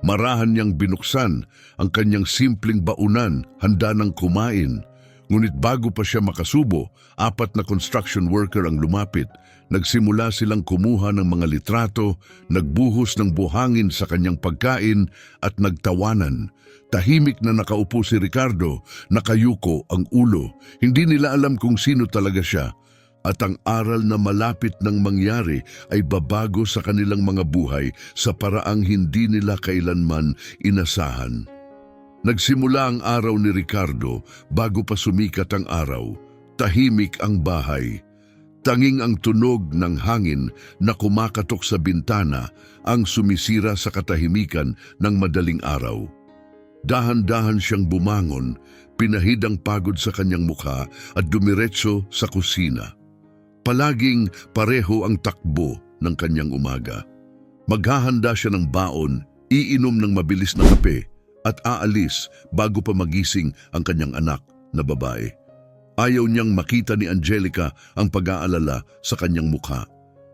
Marahan niyang binuksan ang kanyang simpleng baunan, handa ng kumain. Ngunit bago pa siya makasubo, 4 na construction worker ang lumapit. Nagsimula silang kumuha ng mga litrato, nagbuhos ng buhangin sa kanyang pagkain at nagtawanan. Tahimik na nakaupo si Ricardo, nakayuko ang ulo. Hindi nila alam kung sino talaga siya. At ang aral na malapit ng mangyari ay babago sa kanilang mga buhay sa paraang hindi nila kailanman inasahan. Nagsimula ang araw ni Ricardo bago pa sumikat ang araw. Tahimik ang bahay. Tanging ang tunog ng hangin na kumakatok sa bintana ang sumisira sa katahimikan ng madaling araw. Dahan-dahan siyang bumangon, pinahid ang pagod sa kanyang mukha at dumiretso sa kusina. Palaging pareho ang takbo ng kanyang umaga. Maghahanda siya ng baon, iinom ng mabilis na kape at aalis bago pa magising ang kanyang anak na babae. Ayaw niyang makita ni Angelica ang pag-aalala sa kanyang mukha.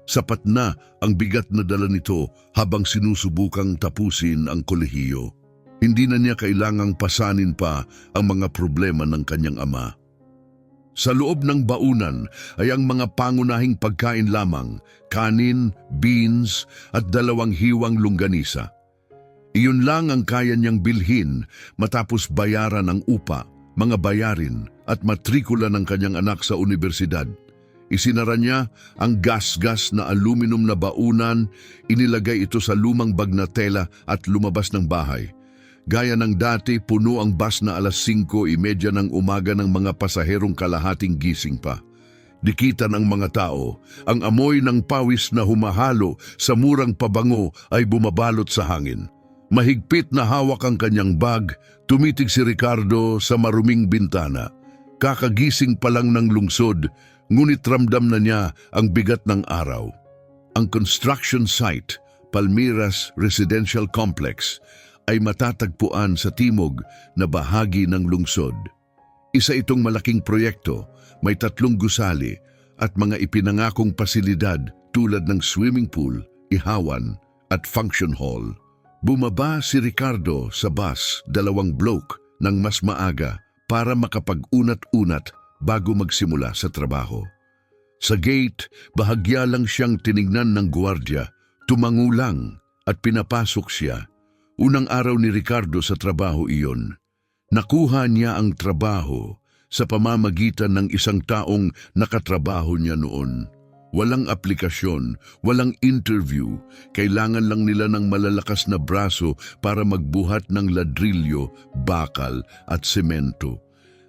Sapat na ang bigat na dala nito habang sinusubukang tapusin ang kolehiyo. Hindi na niya kailangang pasanin pa ang mga problema ng kanyang ama. Sa loob ng baunan ay ang mga pangunahing pagkain lamang, kanin, beans at 2 hiwang longganisa. Iyon lang ang kaya niyang bilhin matapos bayaran ang upa, mga bayarin at matrikula ng kanyang anak sa universidad. Isinara niya ang gas-gas na aluminum na baunan, inilagay ito sa lumang bag na tela at lumabas ng bahay. Gaya ng dati, puno ang bus na 5:30 ng umaga ng mga pasaherong kalahating gising pa. Dikitan ang mga tao, ang amoy ng pawis na humahalo sa murang pabango ay bumabalot sa hangin. Mahigpit na hawak ang kanyang bag, tumitig si Ricardo sa maruming bintana. Kakagising pa lang ng lungsod, ngunit ramdam na niya ang bigat ng araw. Ang construction site, Palmiras Residential Complex, ay matatagpuan sa timog na bahagi ng lungsod. Isa itong malaking proyekto, may 3 gusali at mga ipinangakong pasilidad tulad ng swimming pool, ihawan at function hall. Bumaba si Ricardo sa bus 2 block ng mas maaga para makapag-unat-unat bago magsimula sa trabaho. Sa gate, bahagya lang siyang tinignan ng gwardiya, tumango lang at pinapasok siya. Unang araw ni Ricardo sa trabaho iyon. Nakuha niya ang trabaho sa pamamagitan ng isang taong nakatrabaho niya noon. Walang aplikasyon, walang interview, kailangan lang nila ng malalakas na braso para magbuhat ng ladrilyo, bakal at semento.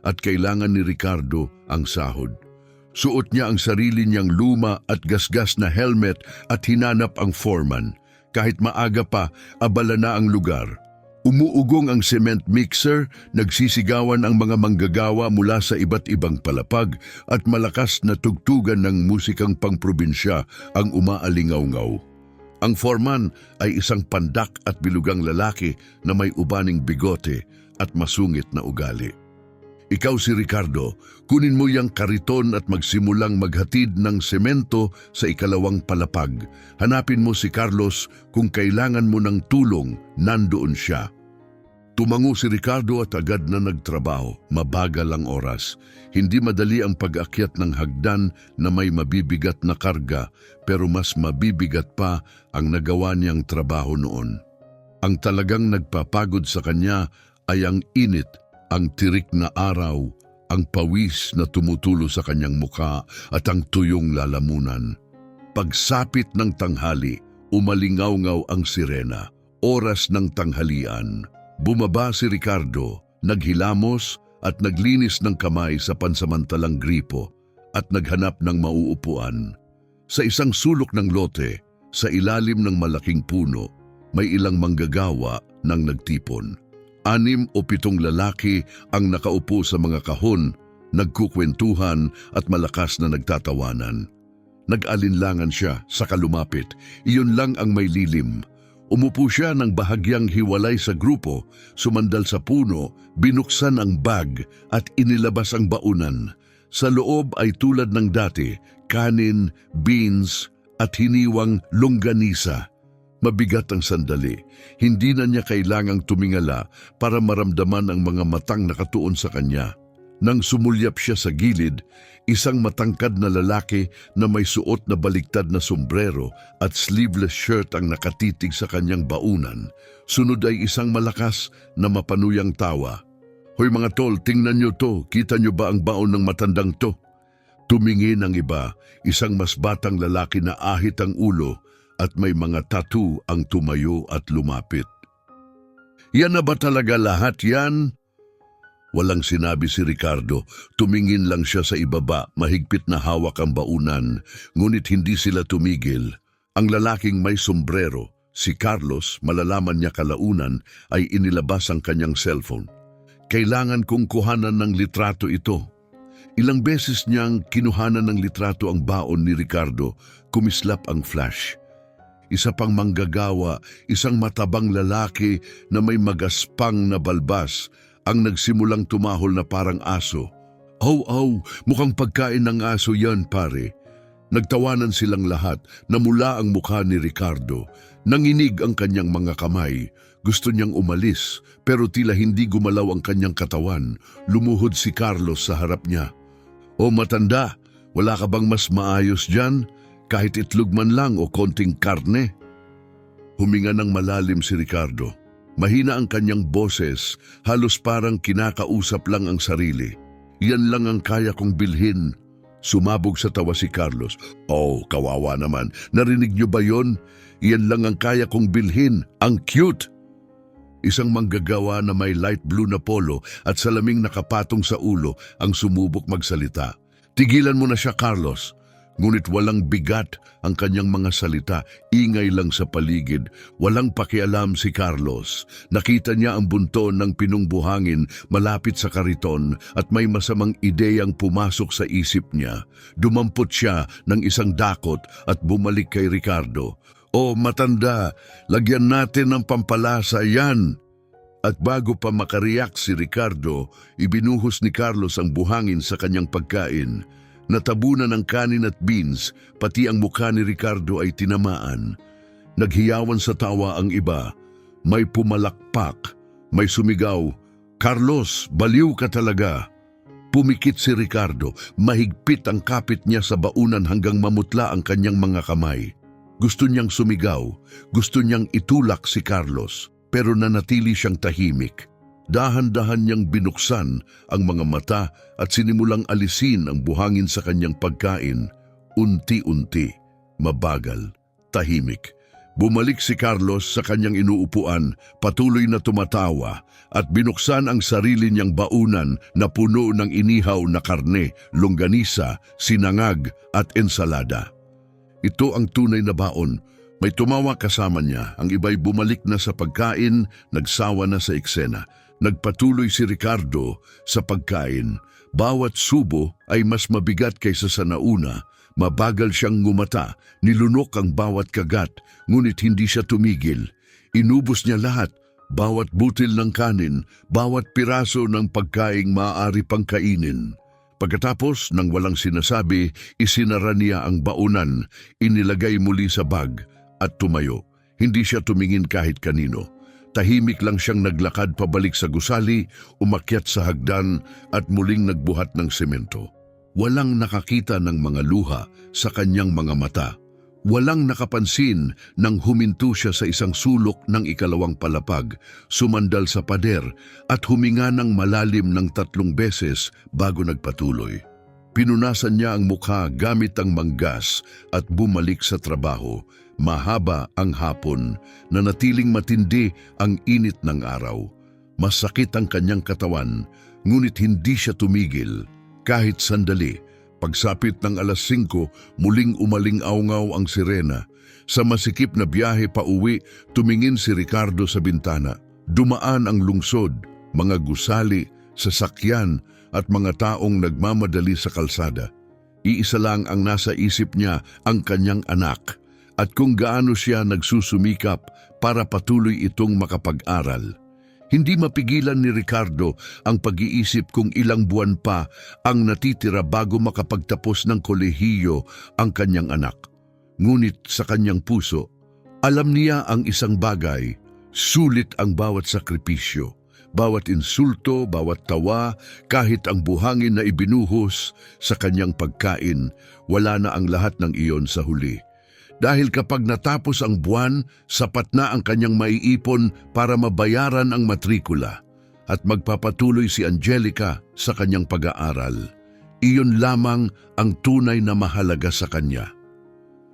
At kailangan ni Ricardo ang sahod. Suot niya ang sarili niyang luma at gasgas na helmet at hinanap ang foreman. Kahit maaga pa, abala na ang lugar. Umuugong ang cement mixer, nagsisigawan ang mga manggagawa mula sa iba't ibang palapag at malakas na tugtugan ng musikang pangprobinsya ang umaalingaw-ngaw. Ang foreman ay isang pandak at bilugang lalaki na may ubaning bigote at masungit na ugali. Ikaw si Ricardo, kunin mo yang kariton at magsimulang maghatid ng semento sa 2 palapag. Hanapin mo si Carlos, kung kailangan mo ng tulong, nandoon siya. Tumango si Ricardo at agad na nagtrabaho, mabagal ang oras. Hindi madali ang pag-akyat ng hagdan na may mabibigat na karga, pero mas mabibigat pa ang nagawa niyang trabaho noon. Ang talagang nagpapagod sa kanya ay ang init, ang tirik na araw, ang pawis na tumutulo sa kanyang muka at ang tuyong lalamunan. Pagsapit ng tanghali, umalingaw-ngaw ang sirena. Oras ng tanghalian. Bumaba si Ricardo, naghilamos at naglinis ng kamay sa pansamantalang gripo at naghanap ng mauupuan. Sa isang sulok ng lote, sa ilalim ng malaking puno, may ilang manggagawa nang nagtipon. 6 o 7 lalaki ang nakaupo sa mga kahon, nagkukwentuhan at malakas na nagtatawanan. Nag-alinlangan siya sa kalumapit, iyon lang ang may lilim. Umupo siya ng bahagyang hiwalay sa grupo, sumandal sa puno, binuksan ang bag at inilabas ang baunan. Sa loob ay tulad ng dati, kanin, beans at hiniwang longganisa. Mabigat ang sandali. Hindi na niya kailangang tumingala para maramdaman ang mga matang nakatuon sa kanya. Nang sumulyap siya sa gilid, isang matangkad na lalaki na may suot na baliktad na sombrero at sleeveless shirt ang nakatitig sa kanyang baunan. Sunod ay isang malakas na mapanuyang tawa. "Hoy mga tol, tingnan niyo to. Kita niyo ba ang baon ng matandang to?" Tumingin ang iba, isang mas batang lalaki na ahit ang ulo at may mga tattoo ang tumayo at lumapit. "Yan na ba talaga lahat yan?" Walang sinabi si Ricardo. Tumingin lang siya sa ibaba, mahigpit na hawak ang baunan, ngunit hindi sila tumigil. Ang lalaking may sombrero, si Carlos, malalaman niya kalaunan, ay inilabas ang kanyang cellphone. "Kailangan kong kuhanan ng litrato ito." Ilang beses niyang kinuhanan ng litrato ang baon ni Ricardo, kumislap ang flash. Isa pang manggagawa, isang matabang lalaki na may magaspang na balbas, ang nagsimulang tumahol na parang aso. Aw, mukhang pagkain ng aso yan, pare." Nagtawanan silang lahat, namula ang mukha ni Ricardo. Nanginig ang kanyang mga kamay. Gusto niyang umalis, pero tila hindi gumalaw ang kanyang katawan. Lumuhod si Carlos sa harap niya. "O matanda, wala ka bang mas maayos dyan? Kahit itlog man lang o konting karne?" Huminga ng malalim si Ricardo. Mahina ang kanyang boses, halos parang kinakausap lang ang sarili. "Yan lang ang kaya kong bilhin." Sumabog sa tawa si Carlos. "Oh, kawawa naman. Narinig niyo ba yon? Yan lang ang kaya kong bilhin. Ang cute!" Isang manggagawa na may light blue na polo at salaming nakapatong sa ulo ang sumubok magsalita. "Tigilan mo na siya, Carlos." Ngunit walang bigat ang kanyang mga salita, ingay lang sa paligid. Walang pakialam si Carlos. Nakita niya ang bunton ng pinungbuhangin malapit sa kariton at may masamang ideyang pumasok sa isip niya. Dumampot siya ng isang dakot at bumalik kay Ricardo. "O matanda, lagyan natin ng pampalasa yan." At bago pa makariyak si Ricardo, ibinuhos ni Carlos ang buhangin sa kanyang pagkain. Natabunan ng kanin at beans, pati ang mukha ni Ricardo ay tinamaan. Naghiyawan sa tawa ang iba. May pumalakpak, may sumigaw, "Carlos, baliw ka talaga." Pumikit si Ricardo, mahigpit ang kapit niya sa baunan hanggang mamutla ang kanyang mga kamay. Gusto niyang sumigaw, gusto niyang itulak si Carlos, pero nanatili siyang tahimik. Dahan-dahan niyang binuksan ang mga mata at sinimulang alisin ang buhangin sa kanyang pagkain. Unti-unti, mabagal, tahimik. Bumalik si Carlos sa kanyang inuupuan, patuloy na tumatawa at binuksan ang sarili niyang baunan na puno ng inihaw na karne, longganisa, sinangag at ensalada. Ito ang tunay na baon. May tumawa kasama niya, ang iba'y bumalik na sa pagkain, nagsawa na sa eksena. Nagpatuloy si Ricardo sa pagkain. Bawat subo ay mas mabigat kaysa sa nauna. Mabagal siyang ngumata, nilunok ang bawat kagat, ngunit hindi siya tumigil. Inubos niya lahat, bawat butil ng kanin, bawat piraso ng pagkaing maaari pang kainin. Pagkatapos ng walang sinasabi, isinara niya ang baunan, inilagay muli sa bag at tumayo. Hindi siya tumingin kahit kanino. Tahimik lang siyang naglakad pabalik sa gusali, umakyat sa hagdan at muling nagbuhat ng semento. Walang nakakita ng mga luha sa kanyang mga mata. Walang nakapansin nang huminto siya sa isang sulok ng ikalawang palapag, sumandal sa pader at huminga ng malalim ng 3 beses bago nagpatuloy. Pinunasan niya ang mukha gamit ang manggas at bumalik sa trabaho. Mahaba ang hapon, nanatiling matindi ang init ng araw. Masakit ang kanyang katawan, ngunit hindi siya tumigil. Kahit sandali, pagsapit ng 5:00, muling umaling-aungaw ang sirena. Sa masikip na biyahe pa uwi, tumingin si Ricardo sa bintana. Dumaan ang lungsod, mga gusali, sasakyan at mga taong nagmamadali sa kalsada. Iisa lang ang nasa isip niya, ang kanyang anak, at kung gaano siya nagsusumikap para patuloy itong makapag-aral. Hindi mapigilan ni Ricardo ang pag-iisip kung ilang buwan pa ang natitira bago makapagtapos ng kolehiyo ang kanyang anak. Ngunit sa kanyang puso, Alam niya ang isang bagay, sulit ang bawat sakripisyo, bawat insulto, bawat tawa, kahit ang buhangin na ibinuhos sa kanyang pagkain, wala na ang lahat ng iyon sa huli. Dahil kapag natapos ang buwan, sapat na ang kanyang maiipon para mabayaran ang matrikula at magpapatuloy si Angelica sa kanyang pag-aaral. Iyon lamang ang tunay na mahalaga sa kanya.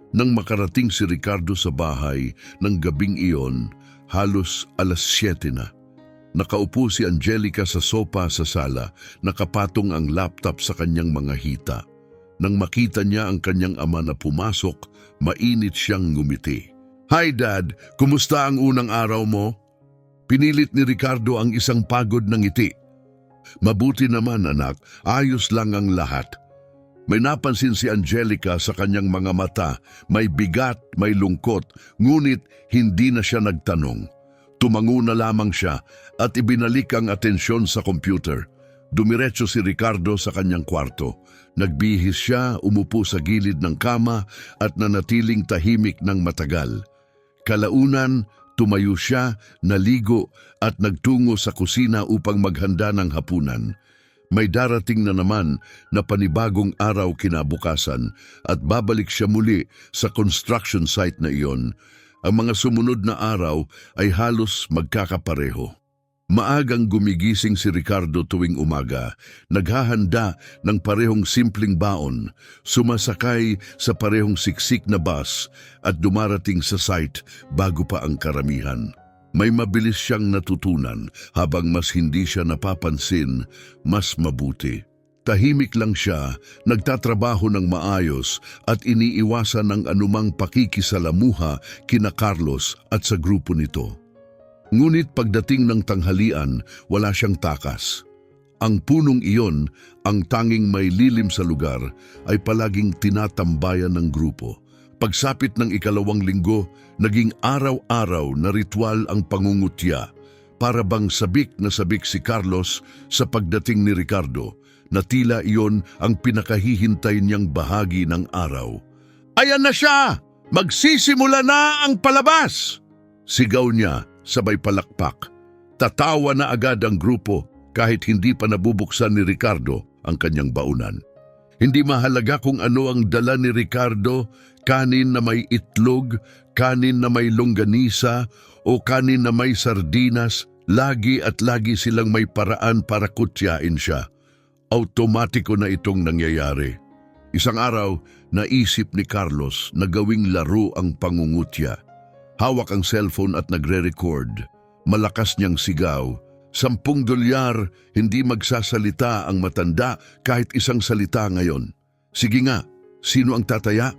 Nang makarating si Ricardo sa bahay ng gabing iyon, halos 7:00 na. Nakaupo si Angelica sa sopa sa sala, nakapatong ang laptop sa kanyang mga hita. Nang makita niya ang kanyang ama na pumasok, mainit siyang ngumiti. "Hi Dad, kumusta ang unang araw mo?" Pinilit ni Ricardo ang isang pagod na ngiti. "Mabuti naman anak, ayos lang ang lahat." May napansin si Angelica sa kanyang mga mata, may bigat, may lungkot, ngunit hindi na siya nagtanong. Tumango na lamang siya at ibinalik ang atensyon sa computer. Dumiretso si Ricardo sa kanyang kwarto. Nagbihis siya, umupo sa gilid ng kama at nanatiling tahimik ng matagal. Kalaunan, tumayo siya, naligo at nagtungo sa kusina upang maghanda ng hapunan. May darating na naman na panibagong araw kinabukasan at babalik siya muli sa construction site na iyon. Ang mga sumunod na araw ay halos magkakapareho. Maagang gumigising si Ricardo tuwing umaga, naghahanda ng parehong simpleng baon, sumasakay sa parehong siksik na bus at dumarating sa site bago pa ang karamihan. May mabilis siyang natutunan, habang mas hindi siya napapansin, mas mabuti. Tahimik lang siya, nagtatrabaho ng maayos at iniiwasan ang anumang pakikisalamuha kina Carlos at sa grupo nito. Ngunit pagdating ng tanghalian, wala siyang takas. Ang punong iyon, ang tanging may lilim sa lugar, ay palaging tinatambayan ng grupo. Pagsapit ng 2 linggo, naging araw-araw na ritual ang pangungutya. Para bang sabik na sabik si Carlos sa pagdating ni Ricardo, na tila iyon ang pinakahihintay niyang bahagi ng araw. "Ayan na siya! Magsisimula na ang palabas!" Sigaw niya, sabay palakpak. Tatawa na agad ang grupo kahit hindi pa nabubuksan ni Ricardo ang kanyang baunan. Hindi mahalaga kung ano ang dala ni Ricardo, kanin na may itlog, kanin na may longganisa, o kanin na may sardinas, lagi at lagi silang may paraan para kutyain siya. Automatiko na itong nangyayari. Isang araw, naisip ni Carlos na gawing laro ang pangungutya. Hawak ang cellphone at nagre-record. Malakas niyang sigaw, $10, hindi magsasalita ang matanda kahit isang salita ngayon. Sige nga, sino ang tataya?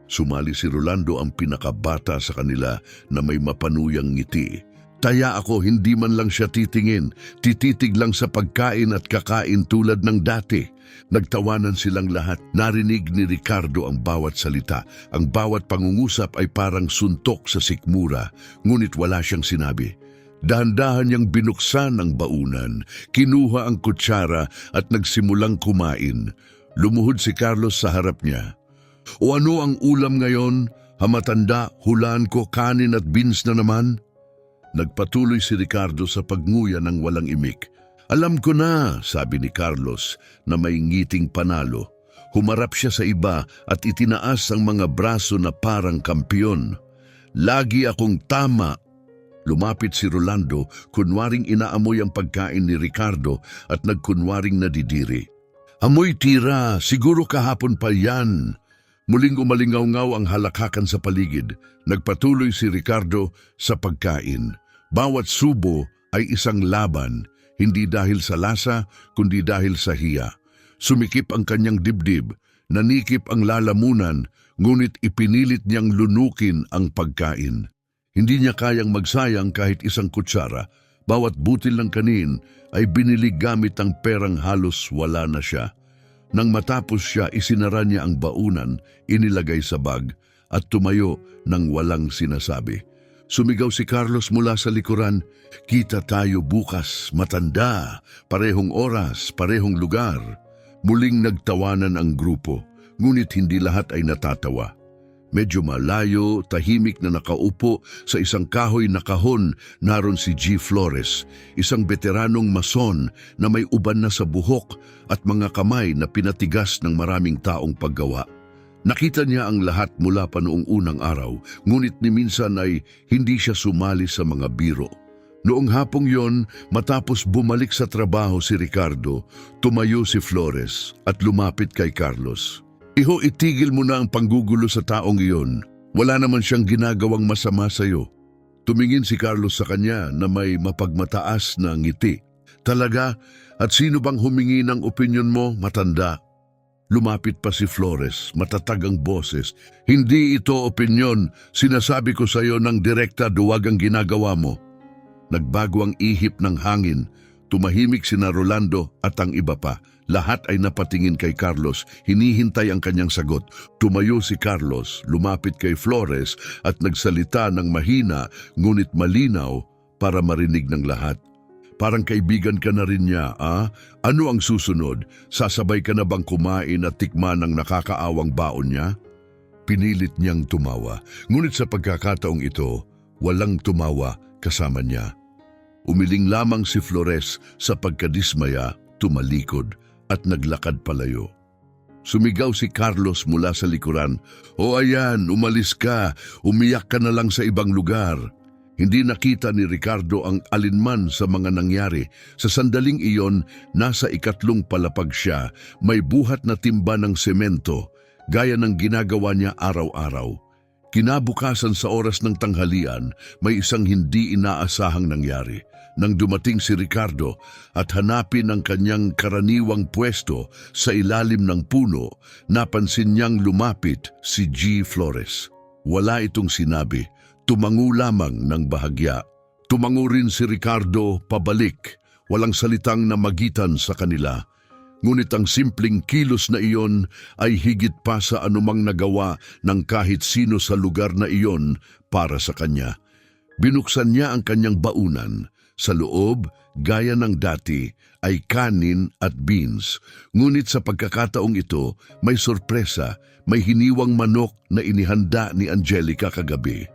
Sumali si Rolando, ang pinakabata sa kanila na may mapanuyang ngiti. Taya ako, hindi man lang siya titingin. Tititig lang sa pagkain at kakain tulad ng dati. Nagtawanan silang lahat. Narinig ni Ricardo ang bawat salita. Ang bawat pangungusap ay parang suntok sa sikmura, ngunit wala siyang sinabi. Dahan-dahan niyang binuksan ang baunan, kinuha ang kutsara at nagsimulang kumain. Lumuhod si Carlos sa harap niya. "O ano ang ulam ngayon? Hamatanda, hulaan ko, kanin at beans na naman?" Nagpatuloy si Ricardo sa pagnguya ng walang imik. "Alam ko na," sabi ni Carlos na may ngiting panalo. Humarap siya sa iba at itinaas ang mga braso na parang kampiyon. "Lagi akong tama." Lumapit si Rolando, kunwaring inaamoy ang pagkain ni Ricardo at nagkunwaring nadidiri. "Amoy tira, siguro kahapon pa yan." Muling umalingaw-ngaw ang halakhakan sa paligid. Nagpatuloy si Ricardo sa pagkain. Bawat subo ay isang laban, hindi dahil sa lasa, kundi dahil sa hiya. Sumikip ang kanyang dibdib, nanikip ang lalamunan, ngunit ipinilit niyang lunukin ang pagkain. Hindi niya kayang magsayang kahit isang kutsara. Bawat butil ng kanin ay binili gamit ang perang halos wala na siya. Nang matapos siya, isinara niya ang baunan, inilagay sa bag at tumayo nang walang sinasabi. Sumigaw si Carlos mula sa likuran, "Kita tayo bukas, matanda, parehong oras, parehong lugar." Muling nagtawanan ang grupo, ngunit hindi lahat ay natatawa. Medyo malayo, tahimik na nakaupo sa isang kahoy na kahon, naroon si G. Flores, isang veteranong mason na may uban na sa buhok at mga kamay na pinatigas ng maraming taong paggawa. Nakita niya ang lahat mula pa noong unang araw, ngunit ni minsan ay hindi siya sumali sa mga biro. Noong hapong yon, matapos bumalik sa trabaho si Ricardo, tumayo si Flores at lumapit kay Carlos. Iho, itigil mo na ang panggugulo sa taong iyon. Wala naman siyang ginagawang masama sa iyo. Tumingin si Carlos sa kanya na may mapagmataas na ngiti. Talaga? At sino bang humingi ng opinyon mo, matanda? Lumapit pa si Flores, matatag ang boses. Hindi ito opinyon. Sinasabi ko sa iyo ng direkta, duwag ang ginagawa mo. Nagbago ang ihip ng hangin. Tumahimik sina Rolando at ang iba pa. Lahat ay napatingin kay Carlos, hinihintay ang kanyang sagot. Tumayo si Carlos, lumapit kay Flores at nagsalita ng mahina ngunit malinaw para marinig ng lahat. Parang kaibigan ka na rin niya, ah? Ano ang susunod? Sasabay ka na bang kumain at tikman ng nakakaawang baon niya? Pinilit niyang tumawa, ngunit sa pagkakataong ito, walang tumawa kasama niya. Umiling lamang si Flores sa pagkadismaya, tumalikod at naglakad palayo. Sumigaw si Carlos mula sa likuran, "O ayan, umalis ka, umiyak ka na lang sa ibang lugar." Hindi nakita ni Ricardo ang alinman sa mga nangyari. Sa sandaling iyon, nasa ikatlong palapag siya, may buhat na timba ng semento, gaya ng ginagawa niya araw-araw. Kinabukasan sa oras ng tanghalian, may isang hindi inaasahang nangyari. Nang dumating si Ricardo at hanapin ang kanyang karaniwang pwesto sa ilalim ng puno, napansin niyang lumapit si G. Flores. Wala itong sinabi, tumango lamang ng bahagya. Tumango rin si Ricardo pabalik, walang salitang namagitan sa kanila. Ngunit ang simpleng kilos na iyon ay higit pa sa anumang nagawa ng kahit sino sa lugar na iyon para sa kanya. Binuksan niya ang kanyang baunan. Sa loob, gaya ng dati, ay kanin at beans. Ngunit sa pagkakataong ito, may sorpresa, may hiniwang manok na inihanda ni Angelica kagabi.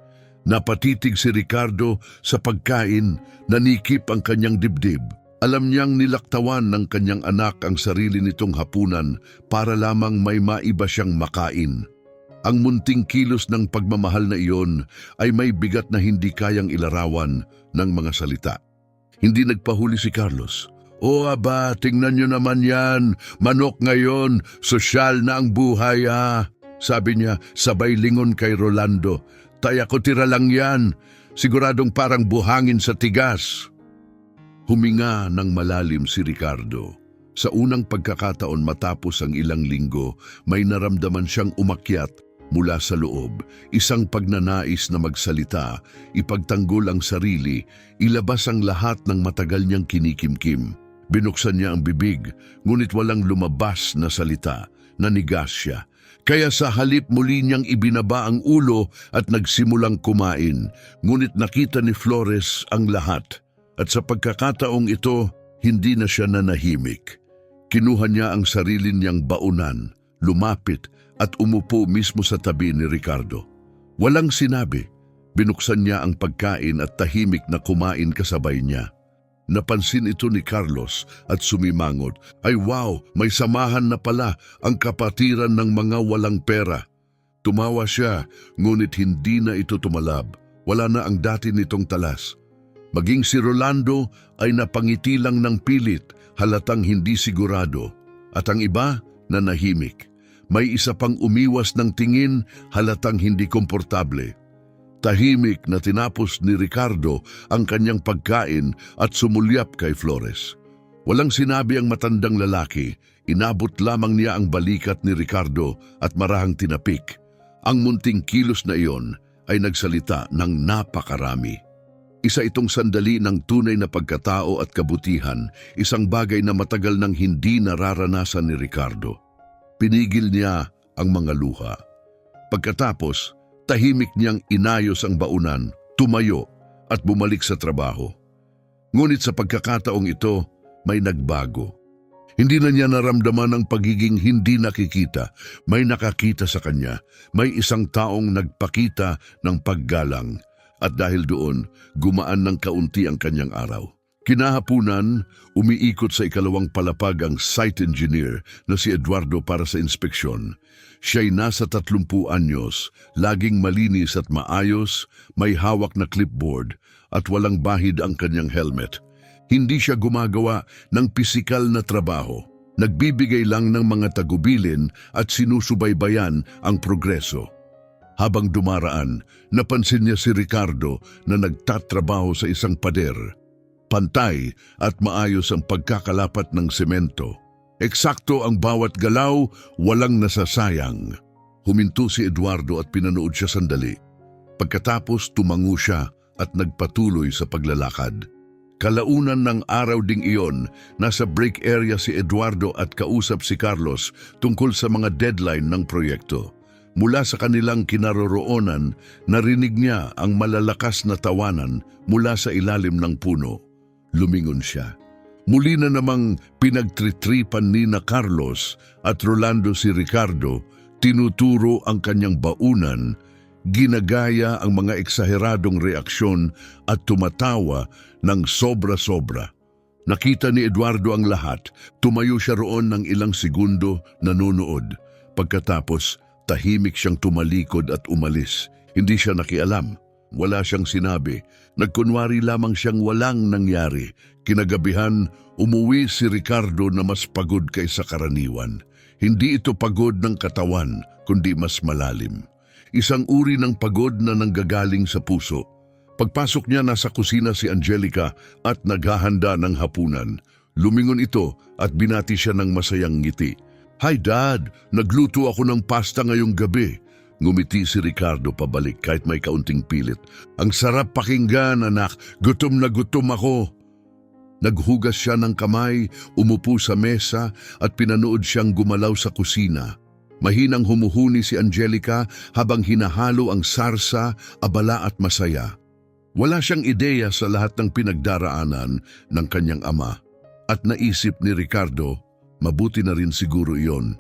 Napatitig si Ricardo sa pagkain, nanikip ang kanyang dibdib. Alam niyang nilaktawan ng kanyang anak ang sarili nitong hapunan para lamang may maiba siyang makain. Ang munting kilos ng pagmamahal na iyon ay may bigat na hindi kayang ilarawan ng mga salita. Hindi nagpahuli si Carlos. "O aba, tingnan niyo naman yan, manok ngayon, sosyal na ang buhay ha." Sabi niya, sabay lingon kay Rolando. "Taya ko tira lang yan, siguradong parang buhangin sa tigas." Huminga ng malalim si Ricardo. Sa unang pagkakataon matapos ang ilang linggo, may naramdaman siyang umakyat mula sa loob, isang pagnanais na magsalita, ipagtanggol ang sarili, ilabas ang lahat ng matagal niyang kinikimkim. Binuksan niya ang bibig, ngunit walang lumabas na salita, nanigas siya. Kaya sa halip muli niyang ibinaba ang ulo at nagsimulang kumain, ngunit nakita ni Flores ang lahat. At sa pagkakataong ito, hindi na siya nanahimik. Kinuha niya ang sarili niyang baunan, lumapit at umupo mismo sa tabi ni Ricardo. Walang sinabi, binuksan niya ang pagkain at tahimik na kumain kasabay niya. Napansin ito ni Carlos at sumimangot, "Ay wow, may samahan na pala ang kapatiran ng mga walang pera." Tumawa siya, ngunit hindi na ito tumalab. Wala na ang dati nitong talas. Maging si Rolando ay napangiti lang ng pilit, halatang hindi sigurado. At ang iba, nanahimik. May isa pang umiwas ng tingin, halatang hindi komportable. Tahimik na tinapos ni Ricardo ang kanyang pagkain at sumulyap kay Flores. Walang sinabi ang matandang lalaki, inabot lamang niya ang balikat ni Ricardo at marahang tinapik. Ang munting kilos na iyon ay nagsalita ng napakarami. Isa itong sandali ng tunay na pagkatao at kabutihan, isang bagay na matagal nang hindi nararanasan ni Ricardo. Pinigil niya ang mga luha. Pagkatapos, tahimik niyang inayos ang baunan, tumayo at bumalik sa trabaho. Ngunit sa pagkakataong ito, may nagbago. Hindi na niya naramdaman ang pagiging hindi nakikita. May nakakita sa kanya. May isang taong nagpakita ng paggalang. At dahil doon, gumaan ng kaunti ang kanyang araw. Kinahapunan, umiikot sa ikalawang palapag ang site engineer na si Eduardo para sa inspeksyon. Siya'y nasa 30 anyos, laging malinis at maayos, may hawak na clipboard at walang bahid ang kanyang helmet. Hindi siya gumagawa ng pisikal na trabaho. Nagbibigay lang ng mga tagubilin at sinusubaybayan ang progreso. Habang dumaraan, napansin niya si Ricardo na nagtatrabaho sa isang pader. Pantay at maayos ang pagkakalapat ng semento. Eksakto ang bawat galaw, walang nasasayang. Huminto si Eduardo at pinanood siya sandali. Pagkatapos tumango siya at nagpatuloy sa paglalakad. Kalaunan ng araw ding iyon, nasa break area si Eduardo at kausap si Carlos tungkol sa mga deadline ng proyekto. Mula sa kanilang kinaroroonan, narinig niya ang malalakas na tawanan mula sa ilalim ng puno. Lumingon siya. Muli na namang pinagtritripan ni na Carlos at Rolando si Ricardo, tinuturo ang kanyang baunan, ginagaya ang mga eksaheradong reaksyon at tumatawa ng sobra-sobra. Nakita ni Eduardo ang lahat, tumayo siya roon ng ilang segundo nanonood. Pagkatapos, tahimik siyang tumalikod at umalis. Hindi siya nakialam. Wala siyang sinabi. Nagkunwari lamang siyang walang nangyari. Kinagabihan, umuwi si Ricardo na mas pagod kaysa karaniwan. Hindi ito pagod ng katawan, kundi mas malalim. Isang uri ng pagod na nanggagaling sa puso. Pagpasok niya, nasa kusina si Angelica at naghahanda ng hapunan. Lumingon ito at binati siya ng masayang ngiti. "Hi Dad, nagluto ako ng pasta ngayong gabi." Ngumiti si Ricardo pabalik kahit may kaunting pilit. "Ang sarap pakinggan, anak. Gutom na gutom ako." Naghugas siya ng kamay, umupo sa mesa at pinanood siyang gumalaw sa kusina. Mahinang humuhuni si Angelica habang hinahalo ang sarsa, abala at masaya. Wala siyang ideya sa lahat ng pinagdaraanan ng kanyang ama. At naisip ni Ricardo, mabuti na rin siguro iyon.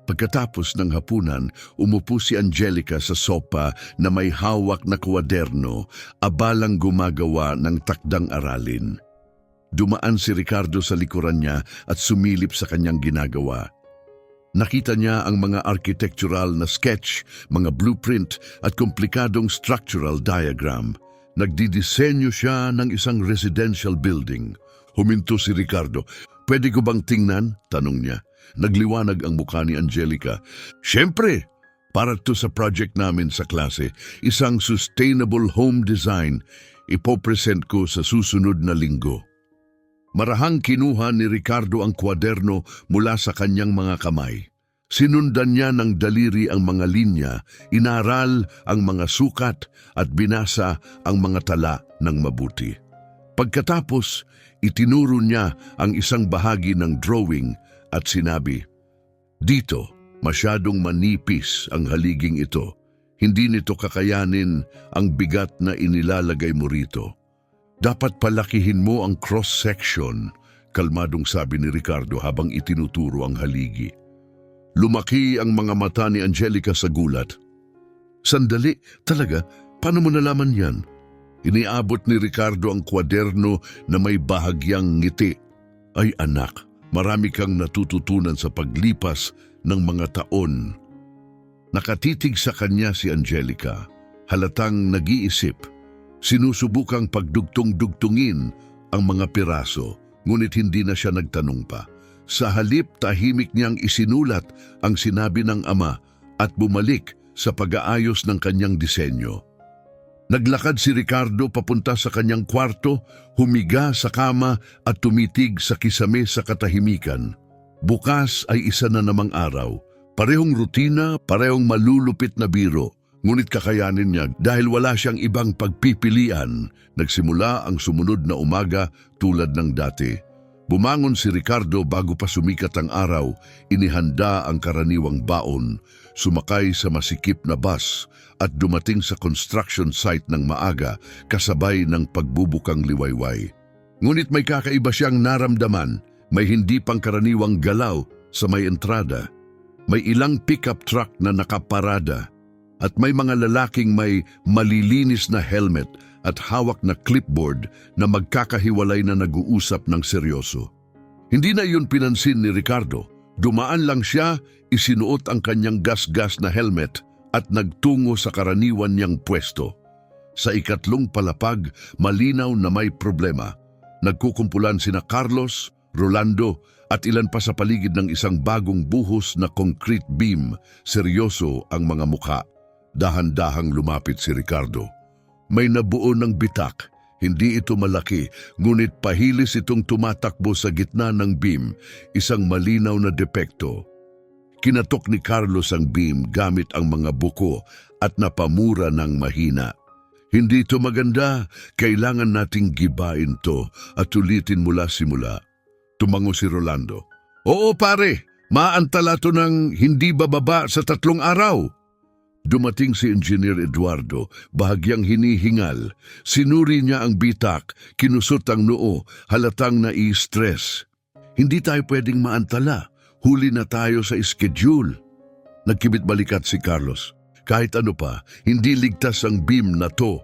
Pagkatapos ng hapunan, umupo si Angelica sa sopa na may hawak na kwaderno, abalang gumagawa ng takdang aralin. Dumaan si Ricardo sa likuran niya at sumilip sa kanyang ginagawa. Nakita niya ang mga architectural na sketch, mga blueprint at komplikadong structural diagram. Nagdidisenyo siya ng isang residential building. Huminto si Ricardo. "Pwede ko bang tingnan?" tanong niya. Nagliwanag ang mukha ni Angelica. "Siyempre! Para to sa project namin sa klase, isang sustainable home design. Ipopresent ko sa susunod na linggo." Marahang kinuha ni Ricardo ang kwaderno mula sa kanyang mga kamay. Sinundan niya ng daliri ang mga linya, inaral ang mga sukat at binasa ang mga tala ng mabuti. Pagkatapos, itinuro niya ang isang bahagi ng drawing at sinabi, "Dito, masyadong manipis ang haliging ito. Hindi nito kakayanin ang bigat na inilalagay mo rito. Dapat palakihin mo ang cross-section," kalmadong sabi ni Ricardo habang itinuturo ang haligi. Lumaki ang mga mata ni Angelica sa gulat. "Sandali, talaga? Paano mo nalaman yan?" Iniabot ni Ricardo ang kwaderno na may bahagyang ngiti. "Ay anak, marami kang natututunan sa paglipas ng mga taon." Nakatitig sa kanya si Angelica, halatang nag-iisip. Sinusubukang pagdugtong-dugtungin ang mga piraso, ngunit hindi na siya nagtanong pa. Sa halip, tahimik niyang isinulat ang sinabi ng ama at bumalik sa pag-aayos ng kanyang disenyo. Naglakad si Ricardo papunta sa kanyang kwarto, humiga sa kama at tumitig sa kisame sa katahimikan. Bukas ay isa na namang araw. Parehong rutina, parehong malulupit na biro. Ngunit kakayanin niya dahil wala siyang ibang pagpipilian. Nagsimula ang sumunod na umaga tulad ng dati. Bumangon si Ricardo bago pa sumikat ang araw, inihanda ang karaniwang baon, sumakay sa masikip na bus at dumating sa construction site ng maaga kasabay ng pagbubukang liwayway. Ngunit may kakaiba siyang naramdaman. May hindi pangkaraniwang galaw sa may entrada. May ilang pickup truck na nakaparada. At may mga lalaking may malilinis na helmet at hawak na clipboard na magkakahiwalay na nag-uusap ng seryoso. Hindi na iyon pinansin ni Ricardo. Dumaan lang siya, isinuot ang kanyang gas-gas na helmet at nagtungo sa karaniwan niyang pwesto. Sa ikatlong palapag, malinaw na may problema. Nagkukumpulan sina Carlos, Rolando at ilan pa sa paligid ng isang bagong buhos na concrete beam. Seryoso ang mga mukha. Dahan-dahang lumapit si Ricardo. May nabuo ng bitak. Hindi ito malaki, ngunit pahilis itong tumatakbo sa gitna ng beam, isang malinaw na depekto. Kinatok ni Carlos ang beam gamit ang mga buko at napamura ng mahina. Hindi ito maganda, kailangan nating gibain to at ulitin mula simula. Tumango si Rolando. Oo pare, maantala to ng hindi bababa sa 3 araw. Dumating si Engineer Eduardo, bahagyang hinihingal. Sinuri niya ang bitak, kinusot ang noo, halatang nai-stress. Hindi tayo pwedeng maantala. Huli na tayo sa schedule. Nagkibit balikat si Carlos. Kahit ano pa, hindi ligtas ang beam na to.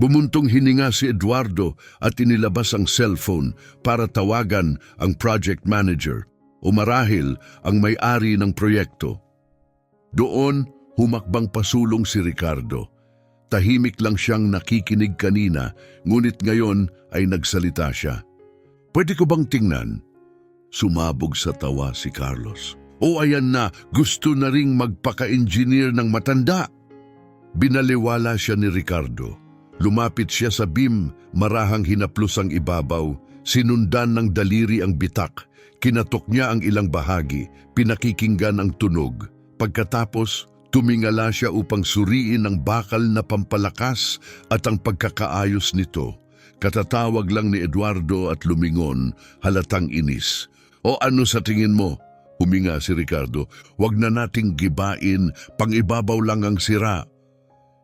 Bumuntong hininga si Eduardo at inilabas ang cellphone para tawagan ang project manager o marahil ang may-ari ng proyekto. Doon, humakbang pasulong si Ricardo. Tahimik lang siyang nakikinig kanina, ngunit ngayon ay nagsalita siya. Pwede ko bang tingnan? Sumabog sa tawa si Carlos. O ayan na, gusto na ring magpaka-engineer ng matanda. Binaliwala siya ni Ricardo. Lumapit siya sa beam, marahang hinaplos ang ibabaw. Sinundan ng daliri ang bitak. Kinatok niya ang ilang bahagi, pinakikinggan ang tunog. Pagkatapos, tumingala siya upang suriin ang bakal na pampalakas at ang pagkakaayos nito. Katatawag lang ni Eduardo at lumingon, halatang inis. O ano sa tingin mo? Huminga si Ricardo. Huwag na nating gibain, pang-ibabaw lang ang sira.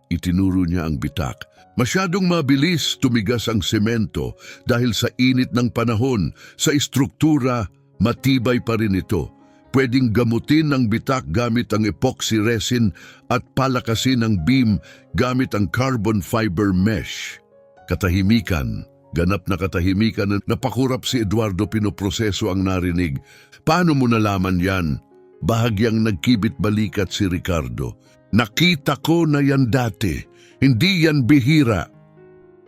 Itinuro niya ang bitak. Masyadong mabilis tumigas ang semento dahil sa init ng panahon. Sa istruktura, matibay pa rin ito. Pwedeng gamutin ang bitak gamit ang epoxy resin at palakasin ang beam gamit ang carbon fiber mesh. Katahimikan, ganap na katahimikan na napakurap si Eduardo, pinoproseso ang narinig. Paano mo nalaman yan? Bahagyang nagkibit balikat si Ricardo. Nakita ko na yan dati, hindi yan bihira.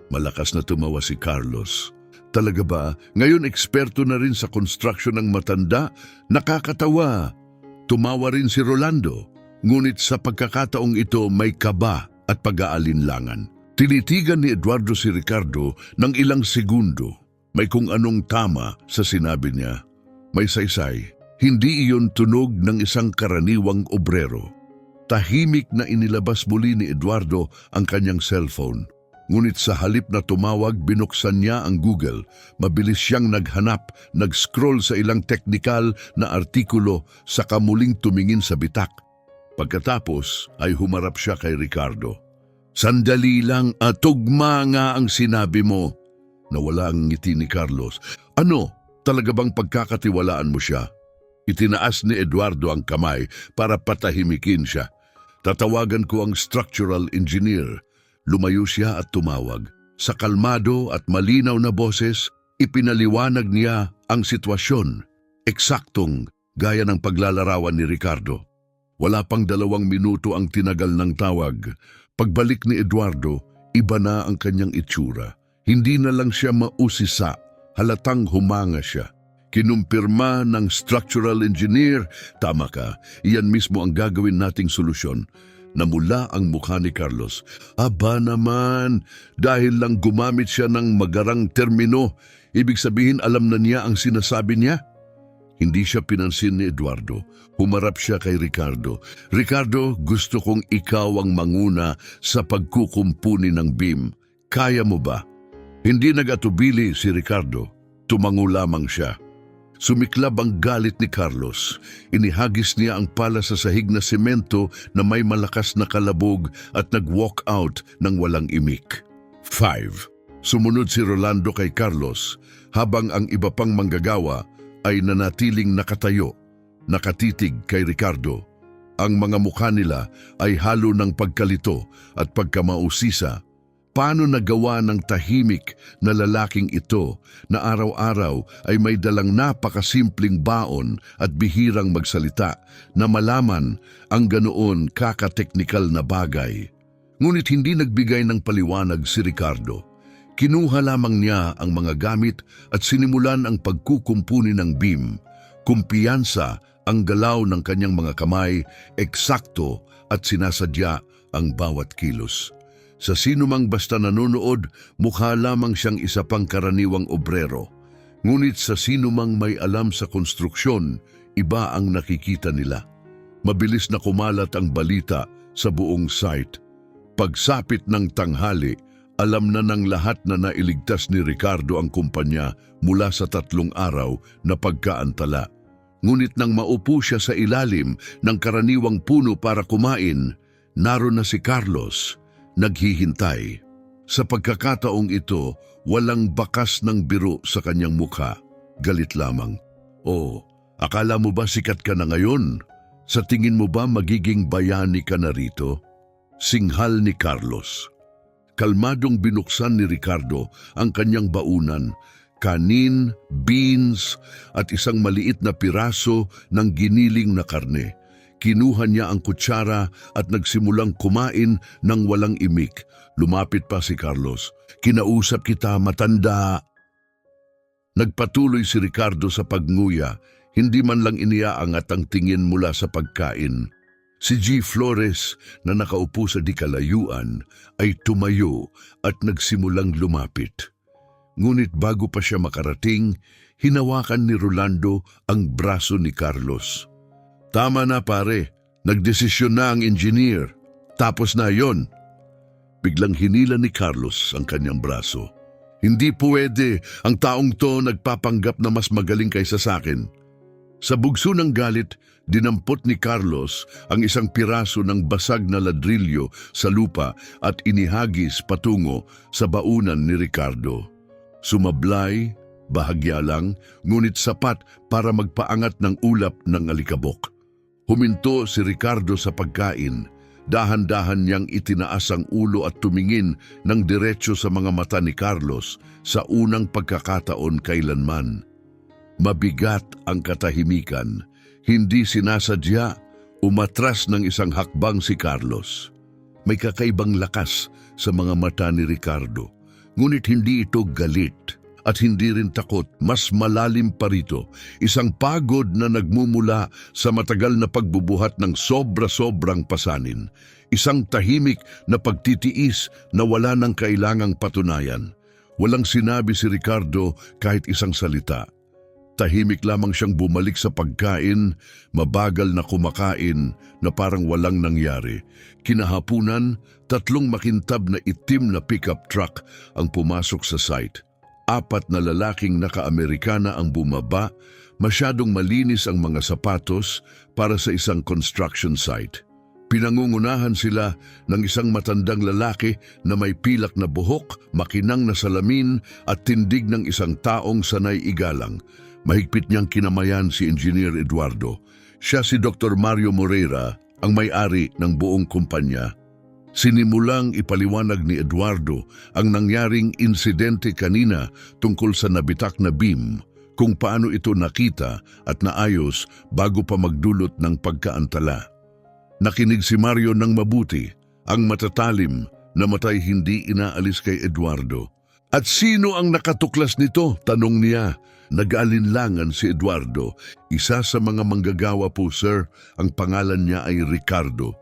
Malakas na tumawa si Carlos. Talaga ba? Ngayon eksperto na rin sa construction ng matanda? Nakakatawa. Tumawa rin si Rolando. Ngunit sa pagkakataong ito may kaba at pag-aalinlangan. Tinitigan ni Eduardo si Ricardo ng ilang segundo. May kung anong tama sa sinabi niya. May saysay. Hindi iyon tunog ng isang karaniwang obrero. Tahimik na inilabas muli ni Eduardo ang kanyang cellphone. Ngunit sa halip na tumawag, binuksan niya ang Google. Mabilis siyang naghanap, nag-scroll sa ilang teknikal na artikulo saka muling tumingin sa bitak. Pagkatapos ay humarap siya kay Ricardo. Sandali lang, tugma nga ang sinabi mo. Nawala ang ngiti ni Carlos. Ano, talaga bang pagkakatiwalaan mo siya? Itinaas ni Eduardo ang kamay para patahimikin siya. Tatawagan ko ang structural engineer. Lumayo siya at tumawag. Sa kalmado at malinaw na boses, ipinaliwanag niya ang sitwasyon. Eksaktong gaya ng paglalarawan ni Ricardo. Wala pang 2 minuto ang tinagal ng tawag. Pagbalik ni Eduardo, iba na ang kanyang itsura. Hindi na lang siya mausisa, halatang humanga siya. Kinumpirma ng structural engineer, tama ka, iyan mismo ang gagawin nating solusyon. Namula ang mukha ni Carlos. Aba naman, dahil lang gumamit siya ng magarang termino, ibig sabihin alam na niya ang sinasabi niya? Hindi siya pinansin ni Eduardo. Humarap siya kay Ricardo. Ricardo, gusto kong ikaw ang manguna sa pagkukumpuni ng beam. Kaya mo ba? Hindi nag-atubili si Ricardo. Tumango lamang siya. Sumiklab ang galit ni Carlos. Inihagis niya ang pala sa sahig na semento na may malakas na kalabog at nag-walk out ng walang imik. 5. Sumunod si Rolando kay Carlos habang ang iba pang manggagawa ay nanatiling nakatayo, nakatitig kay Ricardo. Ang mga mukha nila ay halo ng pagkalito at pagkamausisa. Paano nagawa ng tahimik na lalaking ito na araw-araw ay may dalang napakasimpleng baon at bihirang magsalita na malaman ang ganoon kakateknikal na bagay? Ngunit hindi nagbigay ng paliwanag si Ricardo. Kinuha lamang niya ang mga gamit at sinimulan ang pagkukumpuni ng beam. Kumpiyansa ang galaw ng kanyang mga kamay, eksakto at sinasadya ang bawat kilos. Sa sinumang basta nanonood, mukha lamang siyang isa pang karaniwang obrero. Ngunit sa sinumang may alam sa konstruksyon, iba ang nakikita nila. Mabilis na kumalat ang balita sa buong site. Pagsapit ng tanghali, alam na ng lahat na nailigtas ni Ricardo ang kumpanya mula sa 3 araw na pagkaantala. Ngunit nang maupo siya sa ilalim ng karaniwang puno para kumain, naroon na si Carlos, naghihintay. Sa pagkakataong ito, walang bakas ng biro sa kanyang mukha. Galit lamang. "Oh, akala mo ba sikat ka na ngayon? Sa tingin mo ba magiging bayani ka na rito?" Singhal ni Carlos. Kalmadong binuksan ni Ricardo ang kanyang baunan, kanin, beans at isang maliit na piraso ng giniling na karne. Kinuha niya ang kutsara at nagsimulang kumain ng walang imik. Lumapit pa si Carlos. "Kinausap kita, matanda." Nagpatuloy si Ricardo sa pagnguya, hindi man lang iniaangat ang tingin mula sa pagkain. Si G. Flores na nakaupo sa dikalayuan ay tumayo at nagsimulang lumapit. Ngunit bago pa siya makarating, hinawakan ni Rolando ang braso ni Carlos. "Tama na pare, nagdesisyon na ang engineer. Tapos na yon." Biglang hinila ni Carlos ang kanyang braso. "Hindi pwede, ang taong to nagpapanggap na mas magaling kaysa sa akin." Sa bugso ng galit, dinampot ni Carlos ang isang piraso ng basag na ladrilyo sa lupa at inihagis patungo sa baunan ni Ricardo. Sumablay, bahagya lang, ngunit sapat para magpaangat ng ulap ng alikabok. Huminto si Ricardo sa pagkain. Dahan-dahan niyang itinaas ang ulo at tumingin ng diretso sa mga mata ni Carlos sa unang pagkakataon kailanman. Mabigat ang katahimikan. Hindi sinasadya, umatras ng isang hakbang si Carlos. May kakaibang lakas sa mga mata ni Ricardo. Ngunit hindi ito galit at hindi rin takot. Mas malalim pa rito, isang pagod na nagmumula sa matagal na pagbubuhat ng sobra-sobrang pasanin. Isang tahimik na pagtitiis na wala nang kailangang patunayan. Walang sinabi si Ricardo kahit isang salita. Tahimik lamang siyang bumalik sa pagkain, mabagal na kumakain na parang walang nangyari. Kinahapunan, 3 makintab na itim na pickup truck ang pumasok sa site. 4 na lalaking naka-Amerikana ang bumaba, masyadong malinis ang mga sapatos para sa isang construction site. Pinangungunahan sila ng isang matandang lalaki na may pilak na buhok, makinang na salamin at tindig ng isang taong sanay igalang. Mahigpit niyang kinamayan si Engineer Eduardo. Siya si Dr. Mario Moreira, ang may-ari ng buong kumpanya. Sinimulang ipaliwanag ni Eduardo ang nangyaring insidente kanina tungkol sa nabitak na beam, kung paano ito nakita at naayos bago pa magdulot ng pagkaantala. Nakinig si Mario ng mabuti, ang matatalim na matay hindi inaalis kay Eduardo. "At sino ang nakatuklas nito?" tanong niya. Nag-alinlangan si Eduardo. "Isa sa mga manggagawa po, sir. Ang pangalan niya ay Ricardo."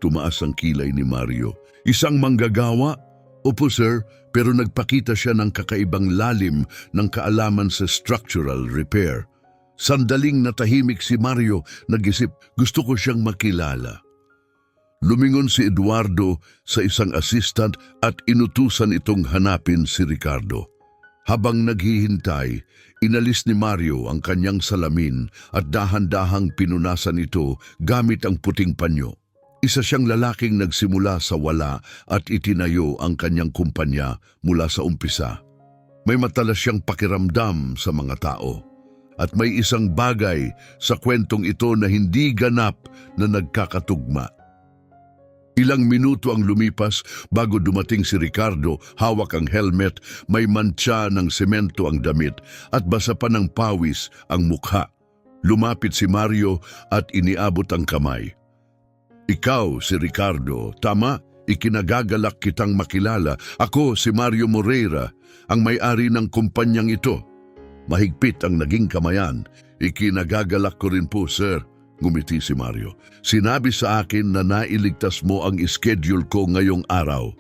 Tumaas ang kilay ni Mario. "Isang manggagawa?" "Opo, sir, pero nagpakita siya ng kakaibang lalim ng kaalaman sa structural repair." Sandaling natahimik si Mario, nag-isip, gusto ko siyang makilala. Lumingon si Eduardo sa isang assistant at inutusan itong hanapin si Ricardo. Habang naghihintay, inalis ni Mario ang kanyang salamin at dahan-dahang pinunasan ito gamit ang puting panyo. Isa siyang lalaking nagsimula sa wala at itinayo ang kanyang kumpanya mula sa umpisa. May matalas siyang pakiramdam sa mga tao. At may isang bagay sa kwentong ito na hindi ganap na nagkakatugma. Ilang minuto ang lumipas bago dumating si Ricardo, hawak ang helmet, may mantsa ng semento ang damit at basa pa ng pawis ang mukha. Lumapit si Mario at iniabot ang kamay. Ikaw si Ricardo, tama? Ikinagagalak kitang makilala. Ako si Mario Moreira, ang may-ari ng kumpanyang ito. Mahigpit ang naging kamayan. Ikinagagalak ko rin po, sir. Ngumiti si Mario. Sinabi sa akin na nailigtas mo ang schedule ko ngayong araw.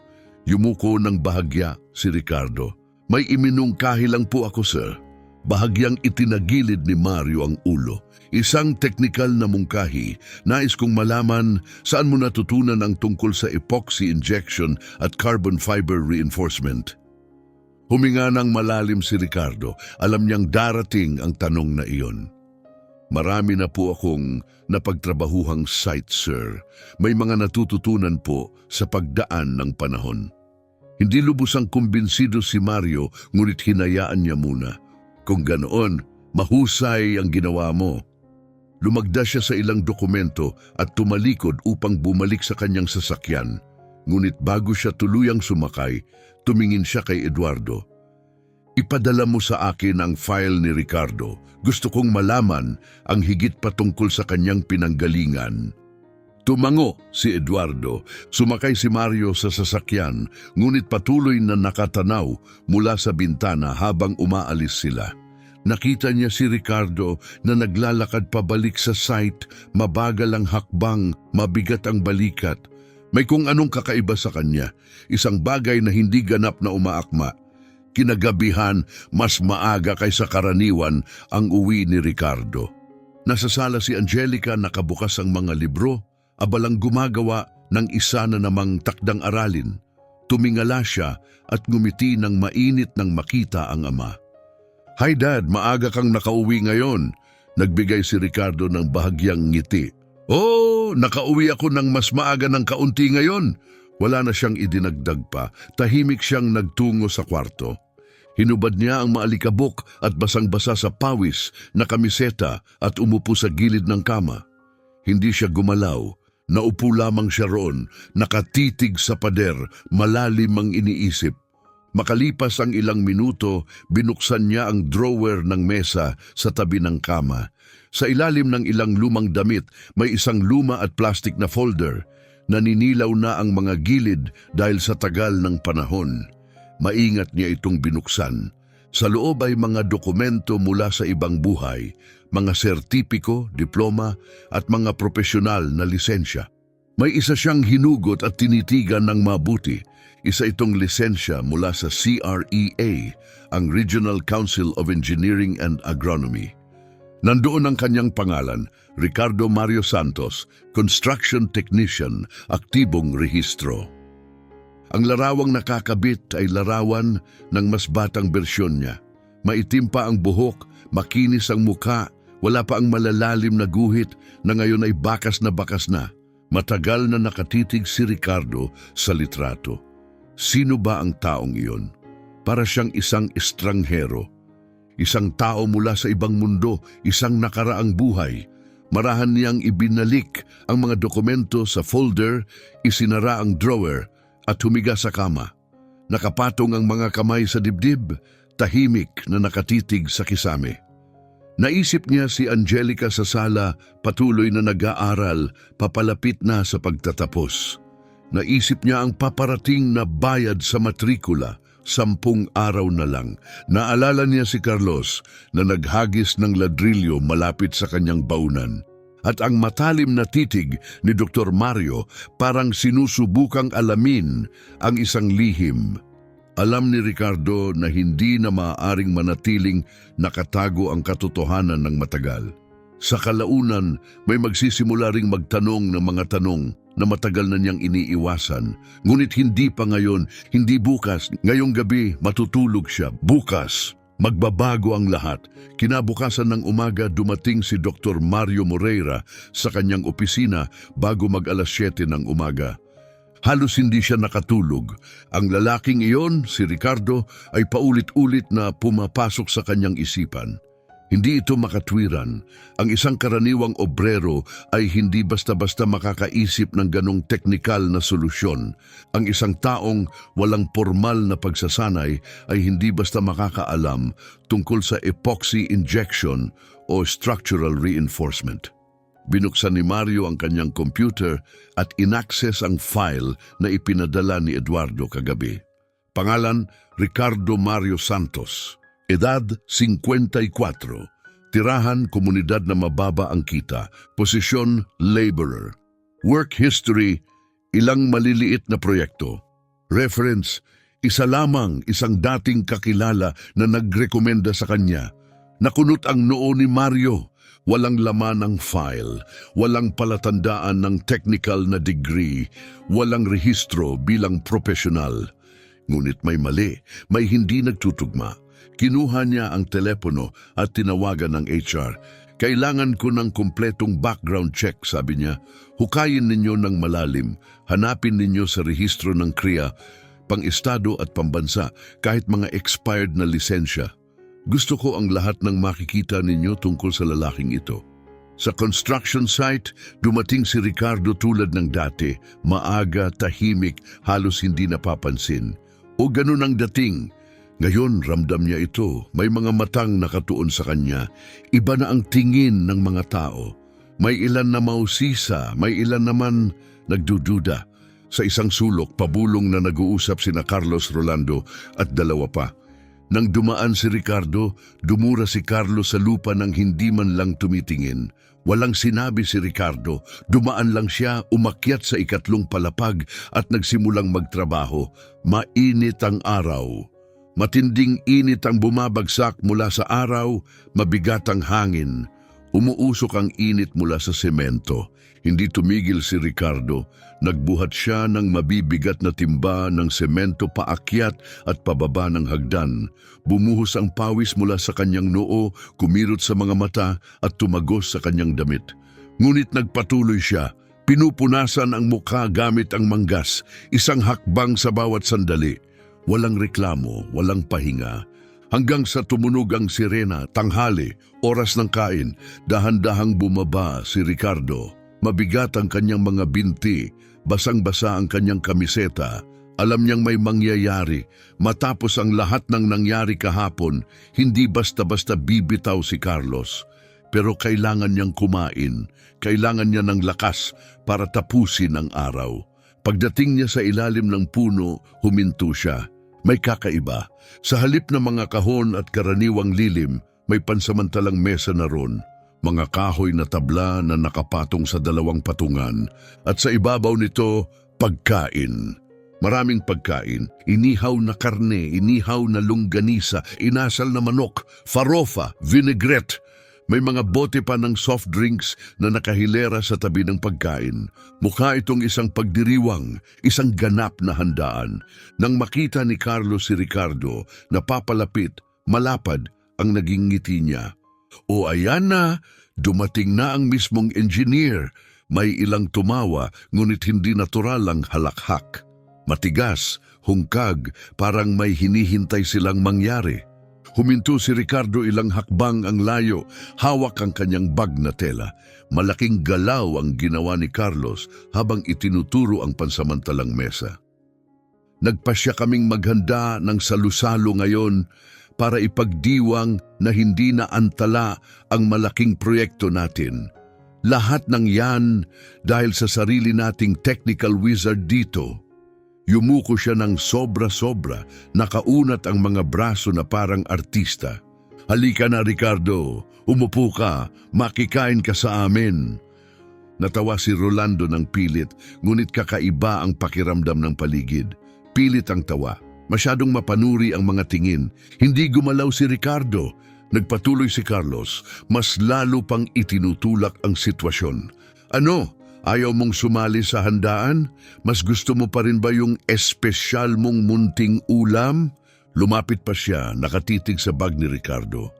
Yumuko ng bahagya si Ricardo. May iminungkahi lang po ako, sir. Bahagyang itinagilid ni Mario ang ulo. Isang teknikal na mungkahi. Nais kong malaman saan mo natutunan ang tungkol sa epoxy injection at carbon fiber reinforcement. Huminga ng malalim si Ricardo. Alam niyang darating ang tanong na iyon. Marami na po akong napagtrabahuhang site, sir. May mga natututunan po sa pagdaan ng panahon. Hindi lubusang kumbinsido si Mario, ngunit hinayaan niya muna. Kung ganoon, mahusay ang ginawa mo. Lumagda siya sa ilang dokumento at tumalikod upang bumalik sa kanyang sasakyan. Ngunit bago siya tuluyang sumakay, tumingin siya kay Eduardo. Ipadala mo sa akin ang file ni Ricardo. Gusto kong malaman ang higit patungkol sa kanyang pinanggalingan. Tumango si Eduardo. Sumakay si Mario sa sasakyan, ngunit patuloy na nakatanaw mula sa bintana habang umaalis sila. Nakita niya si Ricardo na naglalakad pabalik sa site, mabagal ang hakbang, mabigat ang balikat. May kung anong kakaiba sa kanya, isang bagay na hindi ganap na umaakma. Kinagabihan, mas maaga kaysa karaniwan ang uwi ni Ricardo. Nasa sala si Angelica, nakabukas ang mga libro, abalang gumagawa ng isa na namang takdang aralin. Tumingala siya at ngumiti ng mainit nang makita ang ama. Hi Dad, maaga kang nakauwi ngayon. Nagbigay si Ricardo ng bahagyang ngiti. Oh, nakauwi ako ng mas maaga ng kaunti ngayon. Wala na siyang idinagdag pa, tahimik siyang nagtungo sa kwarto. Hinubad niya ang maalikabok at basang-basa sa pawis na kamiseta at umupo sa gilid ng kama. Hindi siya gumalaw, naupo lamang siya roon, nakatitig sa pader, malalim ang iniisip. Makalipas ang ilang minuto, binuksan niya ang drawer ng mesa sa tabi ng kama. Sa ilalim ng ilang lumang damit, may isang luma at plastic na folder. Naninilaw na ang mga gilid dahil sa tagal ng panahon. Maingat niya itong binuksan. Sa loob ay mga dokumento mula sa ibang buhay, mga sertipiko, diploma at mga profesional na lisensya. May isa siyang hinugot at tinitigan ng mabuti. Isa itong lisensya mula sa CREA, ang Regional Council of Engineering and Agronomy. Nandoon ang kanyang pangalan, Ricardo Mario Santos, Construction Technician, aktibong rehistro. Ang larawang nakakabit ay larawan ng mas batang bersyon niya. Maitim pa ang buhok, makinis ang mukha, wala pa ang malalalim na guhit na ngayon ay bakas na bakas na. Matagal na nakatitig si Ricardo sa litrato. Sino ba ang taong iyon? Para siyang isang estranghero. Isang tao mula sa ibang mundo, isang nakaraang buhay. Marahan niyang ibinalik ang mga dokumento sa folder, isinara ang drawer, at humiga sa kama. Nakapatong ang mga kamay sa dibdib, tahimik na nakatitig sa kisame. Naisip niya si Angelica sa sala, patuloy na nag-aaral, papalapit na sa pagtatapos. Naisip niya ang paparating na bayad sa matrikula, 10 araw na lang. Naalala niya si Carlos na naghagis ng ladrilyo malapit sa kanyang baunan. At ang matalim na titig ni Dr. Mario parang sinusubukang alamin ang isang lihim. Alam ni Ricardo na hindi na maaaring manatiling nakatago ang katotohanan ng matagal. Sa kalaunan, may magsisimula ring magtanong ng mga tanong na matagal na niyang iniiwasan. Ngunit hindi pa ngayon, hindi bukas. Ngayong gabi, matutulog siya. Bukas, Magbabago ang lahat. Kinabukasan ng umaga dumating si Dr. Mario Moreira sa kanyang opisina bago mag-alas 7 ng umaga. Halos hindi siya nakatulog. Ang lalaking iyon, si Ricardo, ay paulit-ulit na pumapasok sa kanyang isipan. Hindi ito makatwiran. Ang isang karaniwang obrero ay hindi basta-basta makakaisip ng ganong teknikal na solusyon. Ang isang taong walang formal na pagsasanay ay hindi basta makakaalam tungkol sa epoxy injection o structural reinforcement. Binuksan ni Mario ang kanyang computer at inaccess ang file na ipinadala ni Eduardo kagabi. Pangalan, Ricardo Mario Santos. Edad, 54. Tirahan, komunidad na mababa ang kita. Posisyon, laborer. Work history, ilang maliliit na proyekto. Reference, isa lamang isang dating kakilala na nagrekomenda sa kanya. Nakunot ang noo ni Mario. Walang laman ng file, walang palatandaan ng technical na degree, walang rehistro bilang profesional. Ngunit may mali, may hindi nagtutugma. Kinuha niya ang telepono at tinawagan ng HR. Kailangan ko ng kumpletong background check, sabi niya. Hukayin ninyo ng malalim, hanapin ninyo sa rehistro ng KRIA, pang-estado at pambansa, kahit mga expired na lisensya. Gusto ko ang lahat ng makikita ninyo tungkol sa lalaking ito. Sa construction site, dumating si Ricardo tulad ng dati, maaga, tahimik, halos hindi napapansin. O ganun ang dating. Ngayon, ramdam niya ito. May mga matang nakatuon sa kanya. Iba na ang tingin ng mga tao. May ilan na mausisa, may ilan naman nagdududa. Sa isang sulok, pabulong na nag-uusap sina Carlos Rolando at dalawa pa. Nang dumaan si Ricardo, dumura si Carlos sa lupa nang hindi man lang tumitingin. Walang sinabi si Ricardo, dumaan lang siya, umakyat sa ikatlong palapag at nagsimulang magtrabaho. Mainit ang araw. Matinding init ang bumabagsak mula sa araw, mabigat ang hangin. Umuusok ang init mula sa semento. Hindi tumigil si Ricardo. Nagbuhat siya ng mabibigat na timba ng semento paakyat at pababa ng hagdan. Bumuhos ang pawis mula sa kanyang noo, kumirot sa mga mata at tumagos sa kanyang damit. Ngunit nagpatuloy siya. Pinupunasan ang mukha gamit ang manggas, isang hakbang sa bawat sandali. Walang reklamo, walang pahinga. Hanggang sa tumunog ang sirena, tanghali, oras ng kain, dahan-dahang bumaba si Ricardo. Mabigat ang kanyang mga binti, basang-basa ang kanyang kamiseta. Alam niyang may mangyayari. Matapos ang lahat ng nangyari kahapon, hindi basta-basta bibitaw si Carlos. Pero kailangan niyang kumain. Kailangan niya ng lakas para tapusin ang araw. Pagdating niya sa ilalim ng puno, huminto siya. May kakaiba. Sa halip ng mga kahon at karaniwang lilim, may pansamantalang mesa na ron. Mga kahoy na tabla na nakapatong sa dalawang patungan. At sa ibabaw nito, pagkain. Maraming pagkain. Inihaw na karne, inihaw na longganisa, inasal na manok, farofa, vinaigrette. May mga bote pa ng soft drinks na nakahilera sa tabi ng pagkain. Mukha itong isang pagdiriwang, isang ganap na handaan. Nang makita ni Carlos si Ricardo, napapalapit, malapad ang naging ngiti niya. O ayan na, dumating na ang mismong engineer. May ilang tumawa, ngunit hindi natural ang halakhak. Matigas, hungkag, parang may hinihintay silang mangyari. Huminto si Ricardo ilang hakbang ang layo, hawak ang kanyang bag na tela. Malaking galaw ang ginawa ni Carlos habang itinuturo ang pansamantalang mesa. Nagpasya kaming maghanda ng salusalo ngayon para ipagdiwang na hindi na antala ang malaking proyekto natin. Lahat ng yan dahil sa sarili nating technical wizard dito. Yumuko siya ng sobra-sobra, nakaunat ang mga braso na parang artista. Halika na Ricardo, umupo ka, makikain ka sa amin. Natawa si Rolando ng pilit, ngunit kakaiba ang pakiramdam ng paligid. Pilit ang tawa. Masyadong mapanuri ang mga tingin. Hindi gumalaw si Ricardo. Nagpatuloy si Carlos. Mas lalo pang itinutulak ang sitwasyon. Ano? Ayaw mong sumali sa handaan? Mas gusto mo pa rin ba yung espesyal mong munting ulam? Lumapit pa siya, nakatitig sa bag ni Ricardo.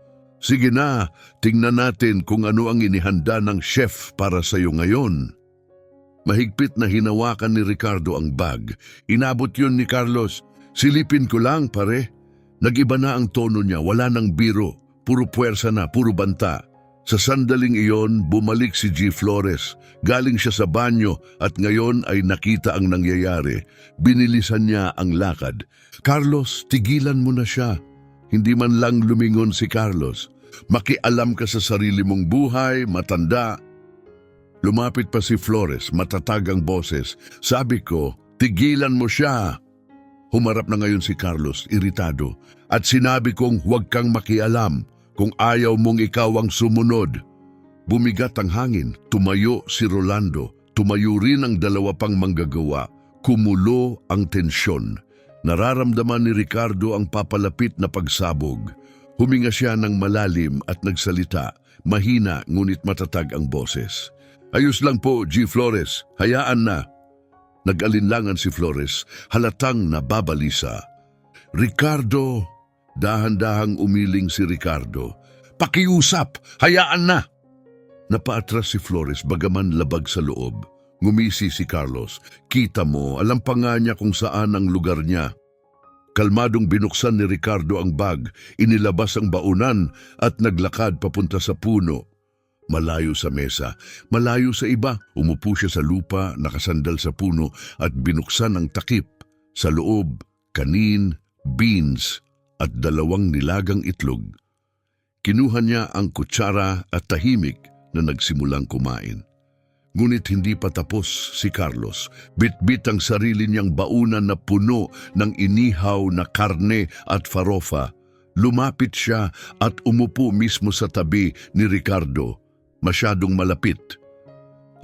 Sige na, tingnan natin kung ano ang inihanda ng chef para sa iyo ngayon. Mahigpit na hinawakan ni Ricardo ang bag. Inabot yun ni Carlos. Silipin ko lang, pare. Nag-iba na ang tono niya, wala nang biro. Puro puwersa na, puro banta. Sa sandaling iyon, bumalik si G. Flores. Galing siya sa banyo at ngayon ay nakita ang nangyayari. Binilisan niya ang lakad. Carlos, tigilan mo na siya. Hindi man lang lumingon si Carlos. Makialam ka sa sarili mong buhay, matanda. Lumapit pa si Flores, matatag ang boses. Sabi ko, tigilan mo siya. Humarap na ngayon si Carlos, iritado. At sinabi kong huwag kang makialam. Kung ayaw mong ikaw ang sumunod. Bumigat ang hangin, tumayo si Rolando, tumayo rin ang dalawa pang manggagawa, kumulo ang tensyon. Nararamdaman ni Ricardo ang papalapit na pagsabog. Huminga siya ng malalim at nagsalita, mahina ngunit matatag ang boses. Ayos lang po, G. Flores, hayaan na. Nag-alinlangan si Flores, halatang nababalisa. Ricardo! Dahan-dahang umiling si Ricardo. Pakiusap! Hayaan na! Napaatras si Flores bagaman labag sa loob. Ngumisi si Carlos. Kita mo, alam pa nga niya kung saan ang lugar niya. Kalmadong binuksan ni Ricardo ang bag, inilabas ang baunan at naglakad papunta sa puno. Malayo sa mesa, malayo sa iba. Umupo siya sa lupa, nakasandal sa puno at binuksan ang takip. Sa loob, kanin, beans, at 2 nilagang itlog. Kinuha niya ang kutsara at tahimik na nagsimulang kumain. Ngunit hindi pa tapos si Carlos. Bitbit ang sarili niyang baunan na puno ng inihaw na karne at farofa. Lumapit siya at umupo mismo sa tabi ni Ricardo, masyadong malapit.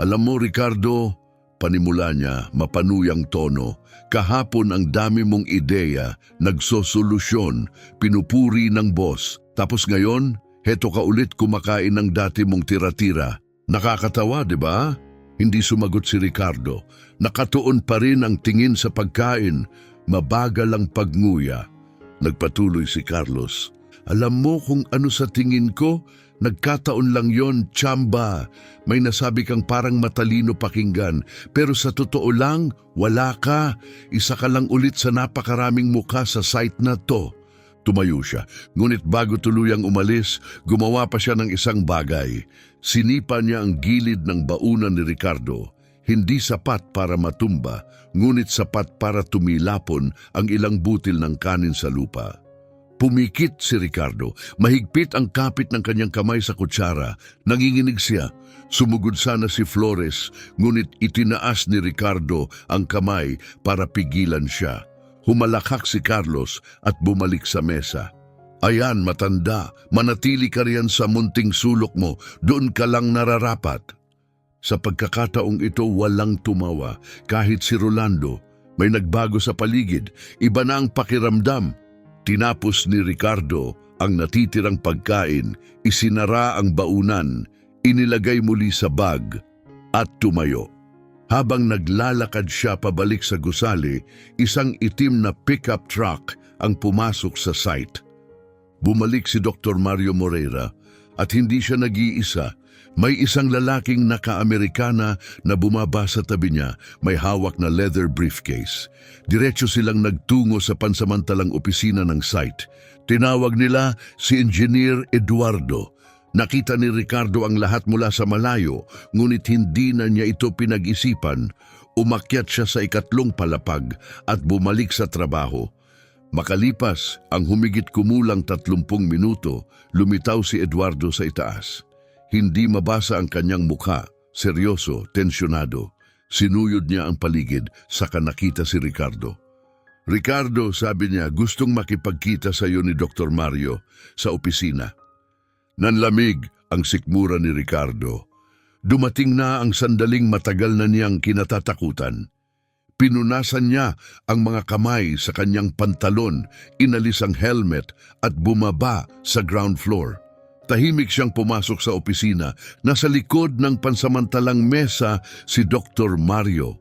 Alam mo, Ricardo, panimula niya, mapanuyang tono, kahapon ang dami mong ideya, nagsosolusyon, pinupuri ng boss. Tapos ngayon, heto ka ulit kumakain ng dati mong tira-tira. Nakakatawa, di ba? Hindi sumagot si Ricardo. Nakatuon pa rin ang tingin sa pagkain, mabagal ang pagnguya. Nagpatuloy si Carlos. Alam mo kung ano sa tingin ko? Nagkataon lang yon, tsamba. May nasabi kang parang matalino pakinggan, pero sa totoo lang, wala ka. Isa ka lang ulit sa napakaraming mukha sa site na to. Tumayo siya, ngunit bago tuluyang umalis, gumawa pa siya ng isang bagay. Sinipa niya ang gilid ng baunan ni Ricardo. Hindi sapat para matumba, ngunit sapat para tumilapon ang ilang butil ng kanin sa lupa. Pumikit si Ricardo. Mahigpit ang kapit ng kanyang kamay sa kutsara. Nanginginig siya. Sumugod sana si Flores, ngunit itinaas ni Ricardo ang kamay para pigilan siya. Humalakhak si Carlos at bumalik sa mesa. Ayan, matanda, manatili ka riyan sa munting sulok mo. Doon ka lang nararapat. Sa pagkakataong ito, walang tumawa. Kahit si Rolando, may nagbago sa paligid. Iba na ang pakiramdam. Tinapos ni Ricardo ang natitirang pagkain, isinara ang baunan, inilagay muli sa bag at tumayo. Habang naglalakad siya pabalik sa gusali, isang itim na pickup truck ang pumasok sa site. Bumalik si Dr. Mario Moreira at hindi siya nag-iisa. May isang lalaking naka-Amerikana na bumaba sa tabi niya, may hawak na leather briefcase. Diretso silang nagtungo sa pansamantalang opisina ng site. Tinawag nila si Engineer Eduardo. Nakita ni Ricardo ang lahat mula sa malayo, ngunit hindi na niya ito pinag-isipan. Umakyat siya sa 2 palapag at bumalik sa trabaho. Makalipas ang humigit kumulang 30 minuto, lumitaw si Eduardo sa itaas. Hindi mabasa ang kanyang mukha, seryoso, tensyonado. Sinuyod niya ang paligid, saka nakita si Ricardo. Ricardo, sabi niya, gustong makipagkita sa iyo ni Dr. Mario sa opisina. Nanlamig ang sikmura ni Ricardo. Dumating na ang sandaling matagal na niyang kinatatakutan. Pinunasan niya ang mga kamay sa kanyang pantalon, inalis ang helmet at bumaba sa ground floor. Tahimik siyang pumasok sa opisina. Nasa likod ng pansamantalang mesa si Dr. Mario.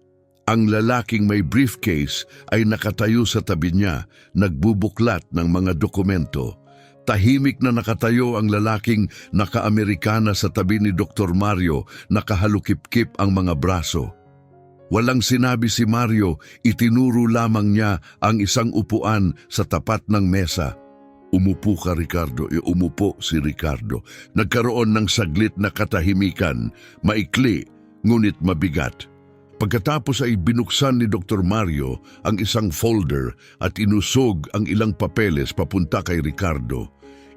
Ang lalaking may briefcase ay nakatayo sa tabi niya, nagbubuklat ng mga dokumento. Tahimik na nakatayo ang lalaking naka-Amerikana sa tabi ni Dr. Mario, nakahalukip-kip ang mga braso. Walang sinabi si Mario, itinuro lamang niya ang isang upuan sa tapat ng mesa. Umupo ka, Ricardo. Umupo si Ricardo. Nagkaroon ng saglit na katahimikan, maikli, ngunit mabigat. Pagkatapos ay binuksan ni Dr. Mario ang isang folder at inusog ang ilang papeles papunta kay Ricardo.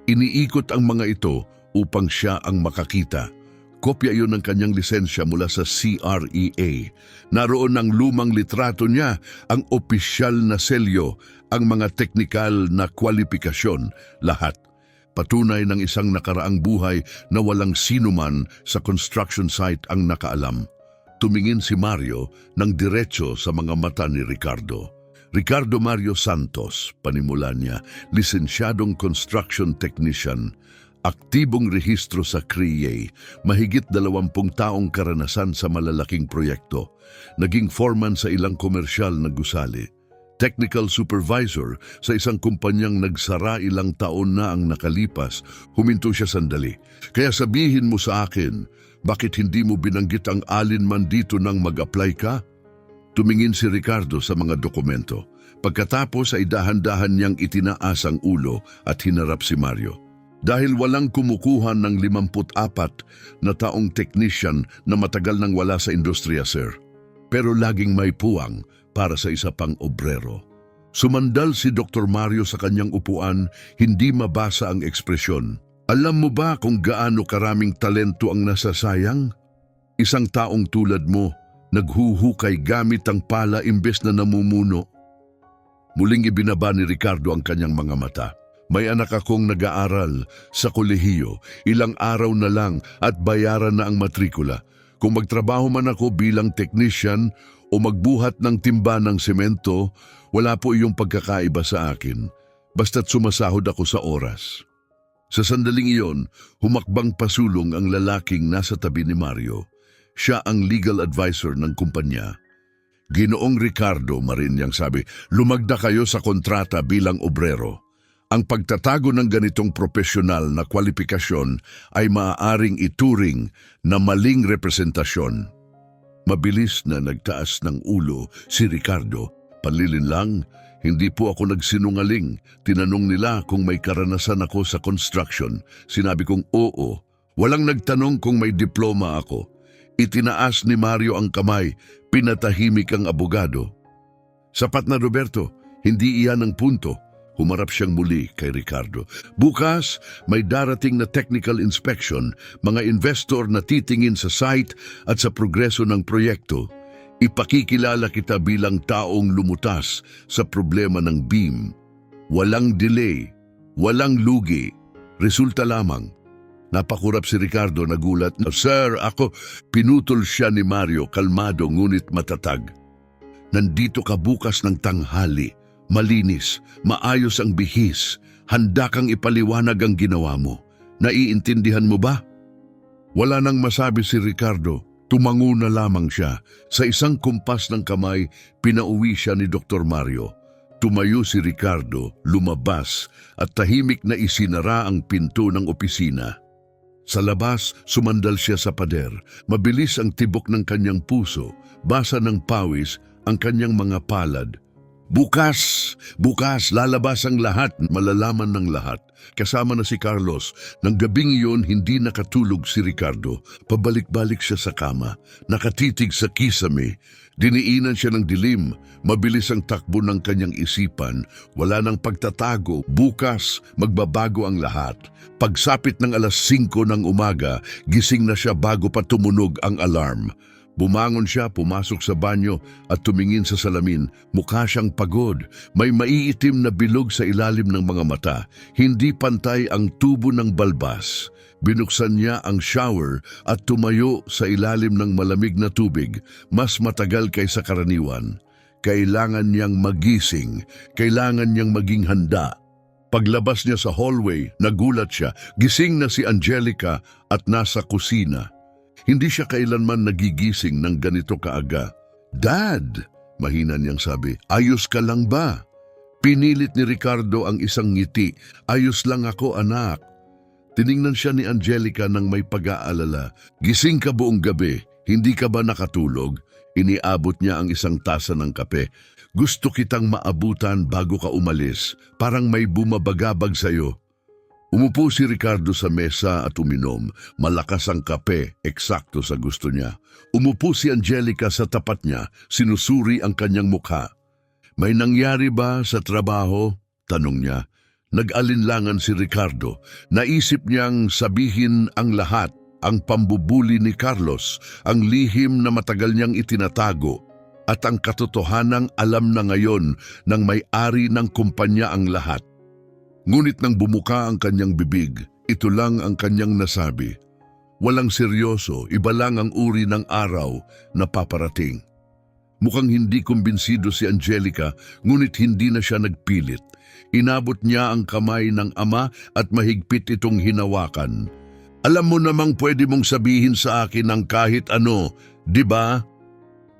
Iniikot ang mga ito upang siya ang makakita. Kopya iyon ng kanyang lisensya mula sa CREA. Naroon ang lumang litrato niya, ang opisyal na selyo, ang mga teknikal na kwalifikasyon, lahat. Patunay ng isang nakaraang buhay na walang sinuman sa construction site ang nakaalam. Tumingin si Mario ng diretso sa mga mata ni Ricardo. Ricardo Mario Santos, panimula niya, lisensyadong construction technician, aktibong rehistro sa CREA, mahigit 20 taong karanasan sa malalaking proyekto, naging foreman sa ilang komersyal na gusali, technical supervisor sa isang kumpanyang nagsara ilang taon na ang nakalipas. Huminto siya sandali. Kaya sabihin mo sa akin, bakit hindi mo binanggit ang alinman dito nang mag-apply ka? Tumingin si Ricardo sa mga dokumento. Pagkatapos ay dahan-dahan niyang itinaas ang ulo at hinarap si Mario. Dahil walang kumukuha ng 54 na taong technician na matagal nang wala sa industriya, sir. Pero laging may puwang para sa isa pang obrero. Sumandal si Dr. Mario sa kanyang upuan, hindi mabasa ang ekspresyon. Alam mo ba kung gaano karaming talento ang nasasayang? Isang taong tulad mo, naghuhukay gamit ang pala imbes na namumuno. Muling ibinaba ni Ricardo ang kanyang mga mata. May anak akong nag-aaral sa kolehiyo, ilang araw na lang at bayaran na ang matrikula. Kung magtrabaho man ako bilang technician o magbuhat ng timba ng semento, wala po iyong pagkakaiba sa akin, basta't sumasahod ako sa oras. Sa sandaling iyon, humakbang pasulong ang lalaking nasa tabi ni Mario. Siya ang legal advisor ng kumpanya. Ginoong Ricardo, marin niyang sabi, lumagda kayo sa kontrata bilang obrero. Ang pagtatago ng ganitong profesional na kwalifikasyon ay maaaring ituring na maling representasyon. Mabilis na nagtaas ng ulo si Ricardo. Panlilin lang, hindi po ako nagsinungaling. Tinanong nila kung may karanasan ako sa construction. Sinabi kong oo. Walang nagtanong kung may diploma ako. Itinaas ni Mario ang kamay, pinatahimik ang abogado. Sapat na, Roberto, hindi iyan ang punto. Humarap siyang muli kay Ricardo. Bukas, may darating na technical inspection, mga investor na titingin sa site at sa progreso ng proyekto. Ipakikilala kita bilang taong lumutas sa problema ng beam. Walang delay, walang lugi, resulta lamang. Napakurap si Ricardo, nagulat. Sir, ako, pinutol siya ni Mario, kalmado ngunit matatag. Nandito ka bukas ng tanghali, malinis, maayos ang bihis, handa kang ipaliwanag ang ginawa mo. Naiintindihan mo ba? Wala nang masabi si Ricardo. Tumango na lamang siya. Sa isang kumpas ng kamay, pinauwi siya ni Dr. Mario. Tumayo si Ricardo, lumabas at tahimik na isinara ang pinto ng opisina. Sa labas, sumandal siya sa pader. Mabilis ang tibok ng kanyang puso, basa ng pawis ang kanyang mga palad. Bukas, lalabas ang lahat, malalaman ng lahat. Kasama na si Carlos. Nang gabing iyon, hindi nakatulog si Ricardo. Pabalik-balik siya sa kama, nakatitig sa kisame. Diniinan siya ng dilim. Mabilis ang takbo ng kanyang isipan. Wala nang pagtatago. Bukas, magbabago ang lahat. Pagsapit ng 5:00 ng umaga, gising na siya bago pa tumunog ang alarm. Bumangon siya, pumasok sa banyo at tumingin sa salamin. Mukha siyang pagod. May maiitim na bilog sa ilalim ng mga mata. Hindi pantay ang tubo ng balbas. Binuksan niya ang shower at tumayo sa ilalim ng malamig na tubig. Mas matagal kaysa karaniwan. Kailangan niyang magising. Kailangan niyang maging handa. Paglabas niya sa hallway, nagulat siya. Gising na si Angelica at nasa kusina. Hindi siya kailanman nagigising ng ganito kaaga. "Dad," mahina niyang sabi, "ayos ka lang ba?" Pinilit ni Ricardo ang isang ngiti. "Ayos lang ako, anak." Tiningnan siya ni Angelica ng may pag-aalala. "Gising ka buong gabi, hindi ka ba nakatulog?" Iniabot niya ang isang tasa ng kape. "Gusto kitang maabutan bago ka umalis, parang may bumabagabag sa'yo." Umupo si Ricardo sa mesa at uminom. Malakas ang kape, eksakto sa gusto niya. Umupo si Angelica sa tapat niya, sinusuri ang kanyang mukha. "May nangyari ba sa trabaho?" tanong niya. Nag-alinlangan si Ricardo. Naisip niyang sabihin ang lahat, ang pambubuli ni Carlos, ang lihim na matagal niyang itinatago, at ang katotohanang alam na ngayon ng may-ari ng kumpanya ang lahat. Ngunit nang bumuka ang kanyang bibig, ito lang ang kanyang nasabi. Walang seryoso, iba lang ang uri ng araw na paparating. Mukhang hindi kumbinsido si Angelica, ngunit hindi na siya nagpilit. Inabot niya ang kamay ng ama at mahigpit itong hinawakan. "Alam mo namang pwede mong sabihin sa akin ang kahit ano, di ba?"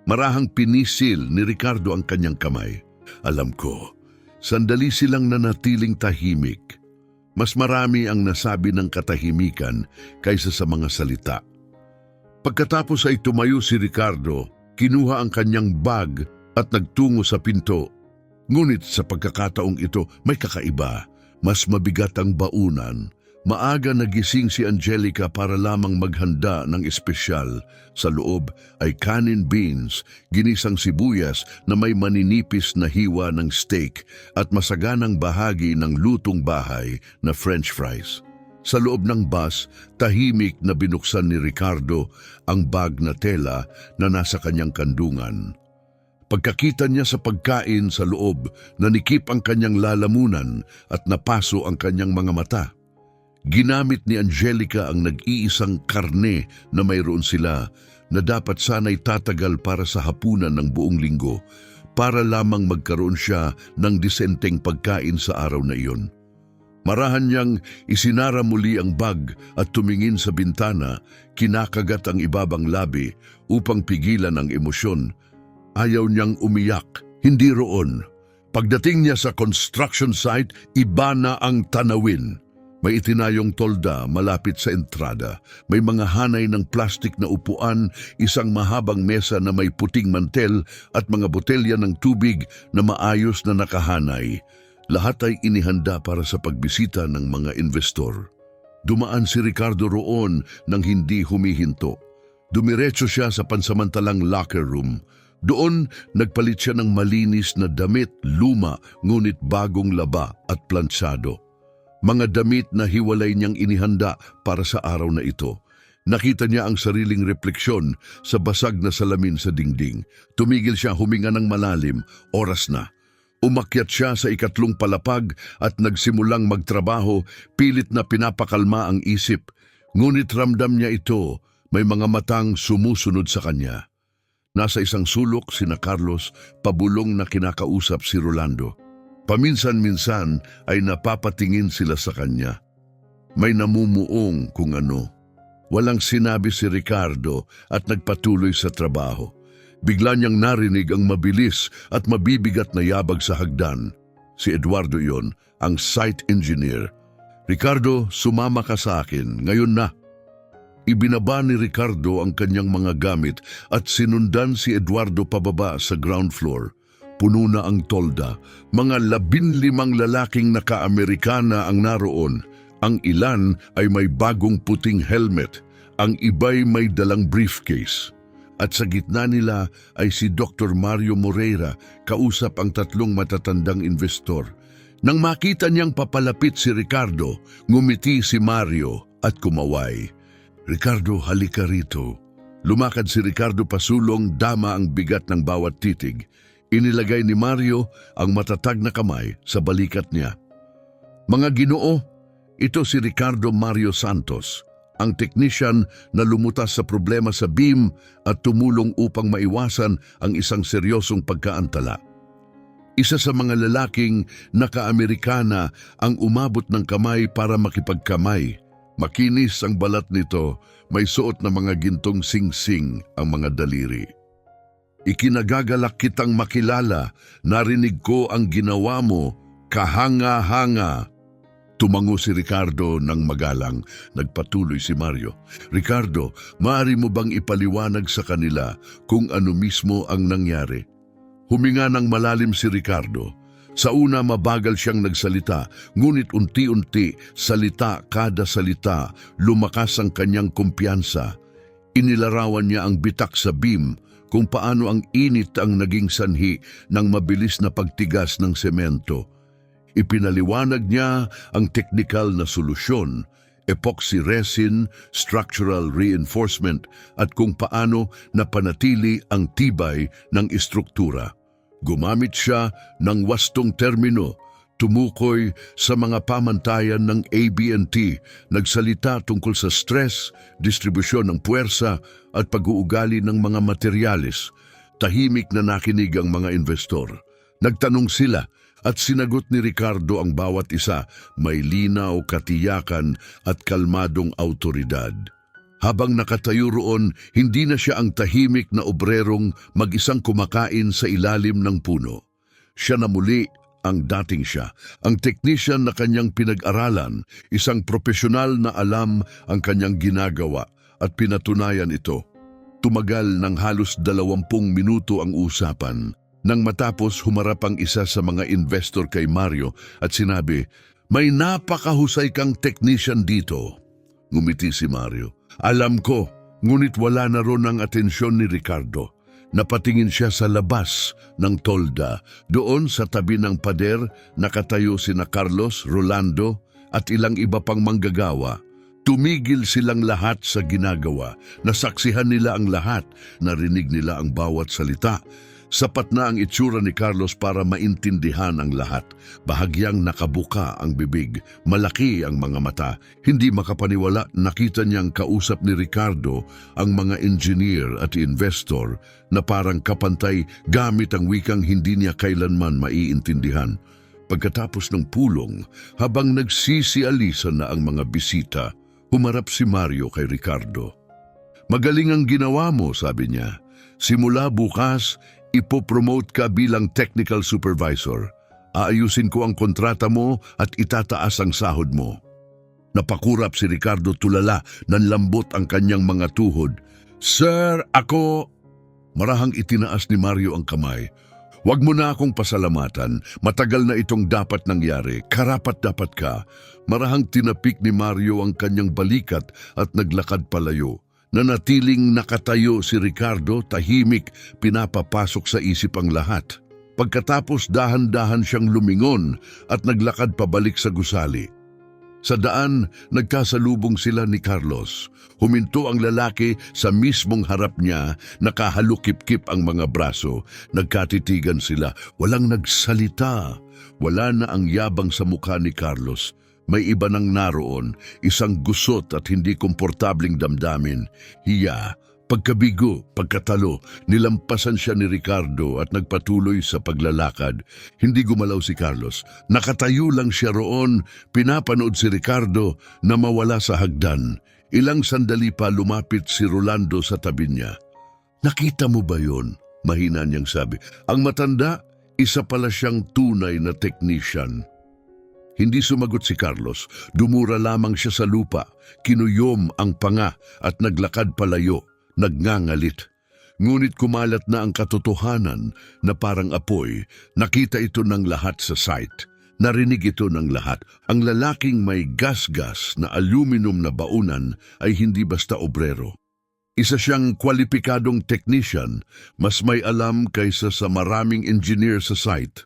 Marahang pinisil ni Ricardo ang kanyang kamay. "Alam ko." Sandali silang nanatiling tahimik. Mas marami ang nasabi ng katahimikan kaysa sa mga salita. Pagkatapos ay tumayo si Ricardo, kinuha ang kanyang bag at nagtungo sa pinto. Ngunit sa pagkakataong ito may kakaiba. Mas mabigat ang baunan. Maaga nagising si Angelica para lamang maghanda ng espesyal. Sa loob ay kanin beans, ginisang sibuyas na may maninipis na hiwa ng steak at masaganang bahagi ng lutong bahay na French fries. Sa loob ng bus, tahimik na binuksan ni Ricardo ang bag na tela na nasa kanyang kandungan. Pagkakita niya sa pagkain sa loob, nanikip ang kanyang lalamunan at napaso ang kanyang mga mata. Ginamit ni Angelica ang nag-iisang karne na mayroon sila na dapat sana'y tatagal para sa hapunan ng buong linggo para lamang magkaroon siya ng disenteng pagkain sa araw na iyon. Marahan niyang isinara muli ang bag at tumingin sa bintana, kinakagat ang ibabang labi upang pigilan ang emosyon. Ayaw niyang umiyak, hindi roon. Pagdating niya sa construction site, iba na ang tanawin. May itinayong tolda malapit sa entrada. May mga hanay ng plastik na upuan, isang mahabang mesa na may puting mantel at mga botelya ng tubig na maayos na nakahanay. Lahat ay inihanda para sa pagbisita ng mga investor. Dumaan si Ricardo roon nang hindi humihinto. Dumiretso siya sa pansamantalang locker room. Doon, nagpalit siya ng malinis na damit, luma, ngunit bagong laba at plantsado. Mga damit na hiwalay niyang inihanda para sa araw na ito. Nakita niya ang sariling refleksyon sa basag na salamin sa dingding. Tumigil siya, huminga ng malalim. Oras na. Umakyat siya sa ikatlong palapag at nagsimulang magtrabaho, pilit na pinapakalma ang isip. Ngunit ramdam niya ito, may mga matang sumusunod sa kanya. Nasa isang sulok sina Carlos, pabulong na kinakausap si Rolando. Paminsan-minsan ay napapatingin sila sa kanya. May namumuong kung ano. Walang sinabi si Ricardo at nagpatuloy sa trabaho. Bigla niyang narinig ang mabilis at mabibigat na yabag sa hagdan. Si Eduardo yon, ang site engineer. "Ricardo, sumama ka sa akin, ngayon na." Ibinaba ni Ricardo ang kanyang mga gamit at sinundan si Eduardo pababa sa ground floor. Puno na ang tolda. Mga 15 lalaking naka-Amerikana ang naroon. Ang ilan ay may bagong puting helmet. Ang iba'y may dalang briefcase. At sa gitna nila ay si Dr. Mario Moreira, kausap ang 3 matatandang investor. Nang makita niyang papalapit si Ricardo, ngumiti si Mario at kumaway. "Ricardo, halika rito." Lumakad si Ricardo pasulong, dama ang bigat ng bawat titig. Inilagay ni Mario ang matatag na kamay sa balikat niya. "Mga Ginoo, ito si Ricardo Mario Santos, ang technician na lumutas sa problema sa beam at tumulong upang maiwasan ang isang seryosong pagkaantala. Isa sa mga lalaking naka-Amerikana ang umabot ng kamay para makipagkamay. Makinis ang balat nito, may suot na mga gintong sing-sing ang mga daliri." Ikinagagalak kitang makilala, narinig ko ang ginawa mo, kahanga-hanga. Tumango si Ricardo ng magalang. Nagpatuloy si Mario. Ricardo, maaari mo bang ipaliwanag sa kanila kung ano mismo ang nangyari? Huminga ng malalim si Ricardo. Sa una mabagal siyang nagsalita, ngunit unti-unti, salita kada salita, lumakas ang kanyang kumpiyansa. Inilarawan niya ang bitak sa beam kung paano ang init ang naging sanhi ng mabilis na pagtigas ng semento. Ipinaliwanag niya ang teknikal na solusyon, epoxy resin, structural reinforcement at kung paano napanatili ang tibay ng istruktura. Gumamit siya ng wastong termino, tumukoy sa mga pamantayan ng ABNT, nagsalita tungkol sa stress, distribusyon ng puwersa at pag-uugali ng mga materyales. Tahimik na nakinig ang mga investor. Nagtanong sila at sinagot ni Ricardo ang bawat isa, may linaw, katiyakan at kalmadong autoridad. Habang nakatayo roon, hindi na siya ang tahimik na obrerong mag-isang kumakain sa ilalim ng puno. Siya na muli ang dating siya, ang technician na kanyang pinag-aralan, isang profesional na alam ang kanyang ginagawa at pinatunayan ito. Tumagal ng halos 20 minuto ang usapan. Nang matapos, humarap ang isa sa mga investor kay Mario at sinabi, "May napakahusay kang technician dito." Ngumiti si Mario. "Alam ko, ngunit wala na ron ang atensyon ni Ricardo." Napatingin siya sa labas ng tolda. Doon sa tabi ng pader, nakatayo sina Carlos, Rolando at ilang iba pang manggagawa. Tumigil silang lahat sa ginagawa. Nasaksihan nila ang lahat, narinig nila ang bawat salita. Sapat na ang itsura ni Carlos para maintindihan ang lahat. Bahagyang nakabuka ang bibig, malaki ang mga mata. Hindi makapaniwala, nakita niyang kausap ni Ricardo ang mga engineer at investor na parang kapantay gamit ang wikang hindi niya kailanman maiintindihan. Pagkatapos ng pulong, habang nagsisialisan na ang mga bisita, humarap si Mario kay Ricardo. "Magaling ang ginawa mo," sabi niya. "Simula bukas, ipopromote ka bilang technical supervisor. Aayusin ko ang kontrata mo at itataas ang sahod mo." Napakurap si Ricardo, tulala, nanlambot ang kanyang mga tuhod. "Sir, ako..." Marahang itinaas ni Mario ang kamay. "Huwag mo na akong pasalamatan. Matagal na itong dapat nangyari. Karapat-dapat ka." Marahang tinapik ni Mario ang kanyang balikat at naglakad palayo. Nanatiling nakatayo si Ricardo, tahimik, pinapapasok sa isip ang lahat. Pagkatapos dahan-dahan siyang lumingon at naglakad pabalik sa gusali. Sa daan, nagkasalubong sila ni Carlos. Huminto ang lalaki sa mismong harap niya, nakahalukip-kip ang mga braso. Nagkatitigan sila, walang nagsalita. Wala na ang yabang sa mukha ni Carlos. May iba nang naroon, isang gusot at hindi komportabling damdamin. Hiya, pagkabigo, pagkatalo, nilampasan siya ni Ricardo at nagpatuloy sa paglalakad. Hindi gumalaw si Carlos. Nakatayo lang siya roon, pinapanood si Ricardo na mawala sa hagdan. Ilang sandali pa lumapit si Rolando sa tabi niya. "Nakita mo ba yon?" Mahina niyang sabi. Ang matanda, isa pala siyang tunay na technician. Hindi sumagot si Carlos. Dumura lamang siya sa lupa, kinuyom ang panga at naglakad palayo, nagngangalit. Ngunit kumalat na ang katotohanan na parang apoy. Nakita ito ng lahat sa site. Narinig ito ng lahat. Ang lalaking may gas-gas na aluminum na baunan ay hindi basta obrero. Isa siyang kwalipikadong technician, mas may alam kaysa sa maraming engineer sa site.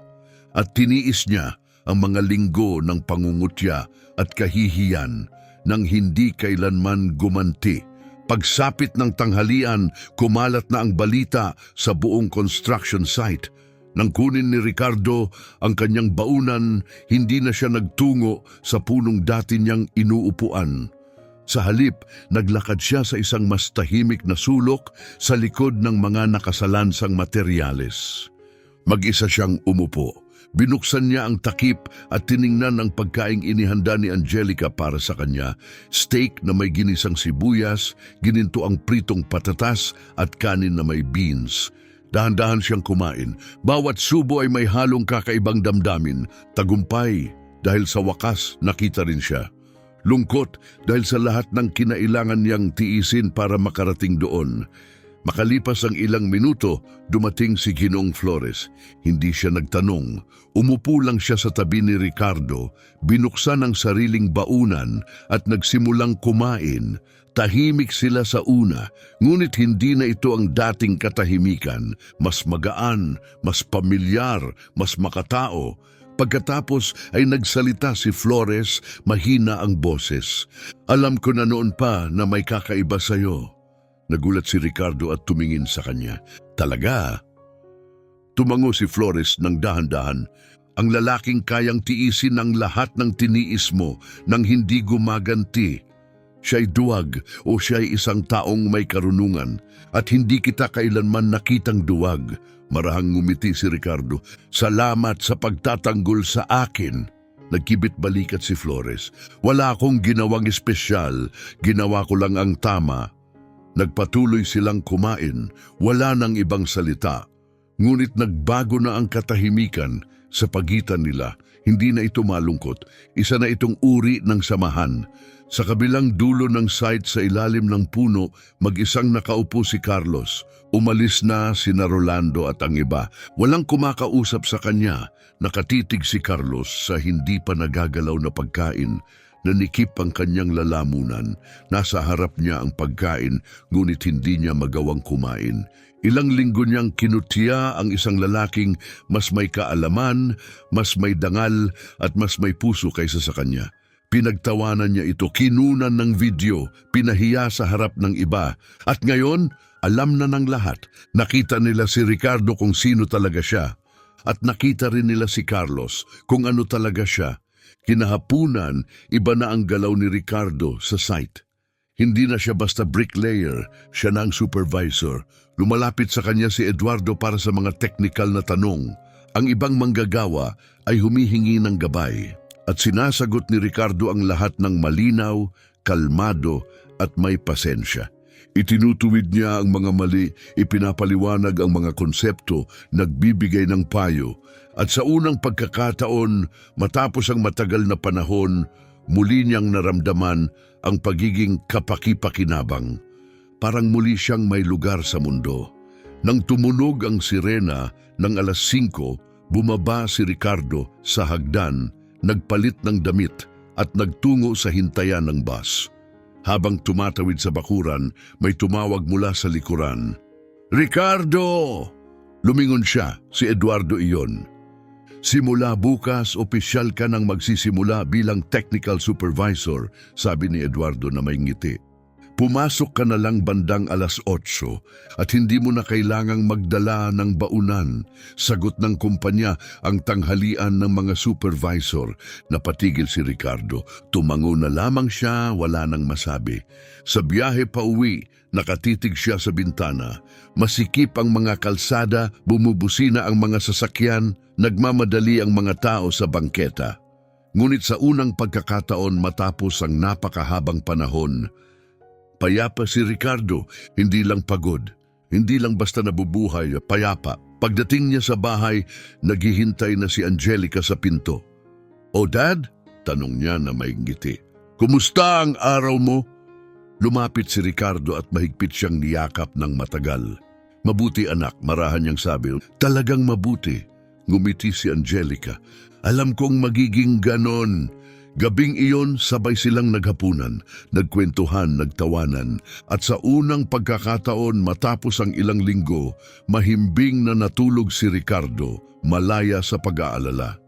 At tiniis niya ang mga linggo ng pangungutya at kahihiyan nang hindi kailanman gumanti. Pagsapit ng tanghalian, kumalat na ang balita sa buong construction site. Nang kunin ni Ricardo ang kanyang baunan, hindi na siya nagtungo sa punong dati niyang inuupuan. Sa halip, naglakad siya sa isang mas tahimik na sulok sa likod ng mga nakasalansang materyales. Mag-isa siyang umupo. Binuksan niya ang takip at tiningnan ang pagkaing inihanda ni Angelica para sa kanya. Steak na may ginisang sibuyas, gininto ang pritong patatas at kanin na may beans. Dahan-dahan siyang kumain. Bawat subo ay may halong kakaibang damdamin. Tagumpay dahil sa wakas nakita rin siya. Lungkot dahil sa lahat ng kinailangan niyang tiisin para makarating doon. Makalipas ang ilang minuto, dumating si Ginoong Flores. Hindi siya nagtanong. Umupo lang siya sa tabi ni Ricardo, binuksan ang sariling baunan at nagsimulang kumain. Tahimik sila sa una, ngunit hindi na ito ang dating katahimikan. Mas magaan, mas pamilyar, mas makatao. Pagkatapos ay nagsalita si Flores, mahina ang boses. Alam ko na noon pa na may kakaiba sa'yo. Nagulat si Ricardo at tumingin sa kanya. Talaga? Tumango si Flores ng dahan-dahan. Ang lalaking kayang tiisin ang lahat ng tiniis mo nang hindi gumaganti. Siya'y duwag o siya'y isang taong may karunungan at hindi kita kailanman nakitang duwag. Marahang ngumiti si Ricardo. Salamat sa pagtatanggol sa akin. Nagkibit balikat si Flores. Wala akong ginawang espesyal. Ginawa ko lang ang tama. Nagpatuloy silang kumain, wala nang ibang salita. Ngunit nagbago na ang katahimikan sa pagitan nila. Hindi na ito malungkot, isa na itong uri ng samahan. Sa kabilang dulo ng site sa ilalim ng puno, mag-isang nakaupo si Carlos. Umalis na sina Rolando at ang iba. Walang kumakausap sa kanya. Nakatitig si Carlos sa hindi pa nagagalaw na pagkain. Nanikip ang kanyang lalamunan. Nasa harap niya ang pagkain, ngunit hindi niya magawang kumain. Ilang linggo niyang kinutya ang isang lalaking mas may kaalaman, mas may dangal at mas may puso kaysa sa kanya. Pinagtawanan niya ito, kinunan ng video, pinahiya sa harap ng iba. At ngayon, alam na ng lahat. Nakita nila si Ricardo kung sino talaga siya. At nakita rin nila si Carlos kung ano talaga siya. Kinahapunan, iba na ang galaw ni Ricardo sa site. Hindi na siya basta bricklayer, siya na ang supervisor. Lumalapit sa kanya si Eduardo para sa mga technical na tanong. Ang ibang manggagawa ay humihingi ng gabay. At sinasagot ni Ricardo ang lahat ng malinaw, kalmado at may pasensya. Itinutuwid niya ang mga mali, ipinapaliwanag ang mga konsepto, nagbibigay ng payo. At sa unang pagkakataon, matapos ang matagal na panahon, muli niyang naramdaman ang pagiging kapaki-pakinabang. Parang muli siyang may lugar sa mundo. Nang tumunog ang sirena ng 5:00, bumaba si Ricardo sa hagdan, nagpalit ng damit at nagtungo sa hintayan ng bus. Habang tumatawid sa bakuran, may tumawag mula sa likuran. Ricardo! Lumingon siya, si Eduardo iyon. Simula bukas, opisyal ka nang magsisimula bilang technical supervisor, sabi ni Eduardo na may ngiti. Pumasok ka na lang bandang 8:00 at hindi mo na kailangang magdala ng baunan. Sagot ng kumpanya ang tanghalian ng mga supervisor. Napatigil si Ricardo. Tumango na lamang siya, wala nang masabi. Sa biyahe pa uwi, nakatitig siya sa bintana. Masikip ang mga kalsada, bumubusina ang mga sasakyan, nagmamadali ang mga tao sa bangketa. Ngunit sa unang pagkakataon matapos ang napakahabang panahon, payapa si Ricardo, hindi lang pagod, hindi lang basta nabubuhay, payapa. Pagdating niya sa bahay, naghihintay na si Angelica sa pinto. "O Dad?" tanong niya na may ngiti. "Kumusta ang araw mo?" Lumapit si Ricardo at mahigpit siyang niyakap ng matagal. "Mabuti anak," marahan niyang sabi. "Talagang mabuti." Ngumiti si Angelica. "Alam kong magiging ganon." Gabing iyon, sabay silang naghapunan, nagkwentuhan, nagtawanan, at sa unang pagkakataon matapos ang ilang linggo, mahimbing na natulog si Ricardo, malaya sa pag-aalala.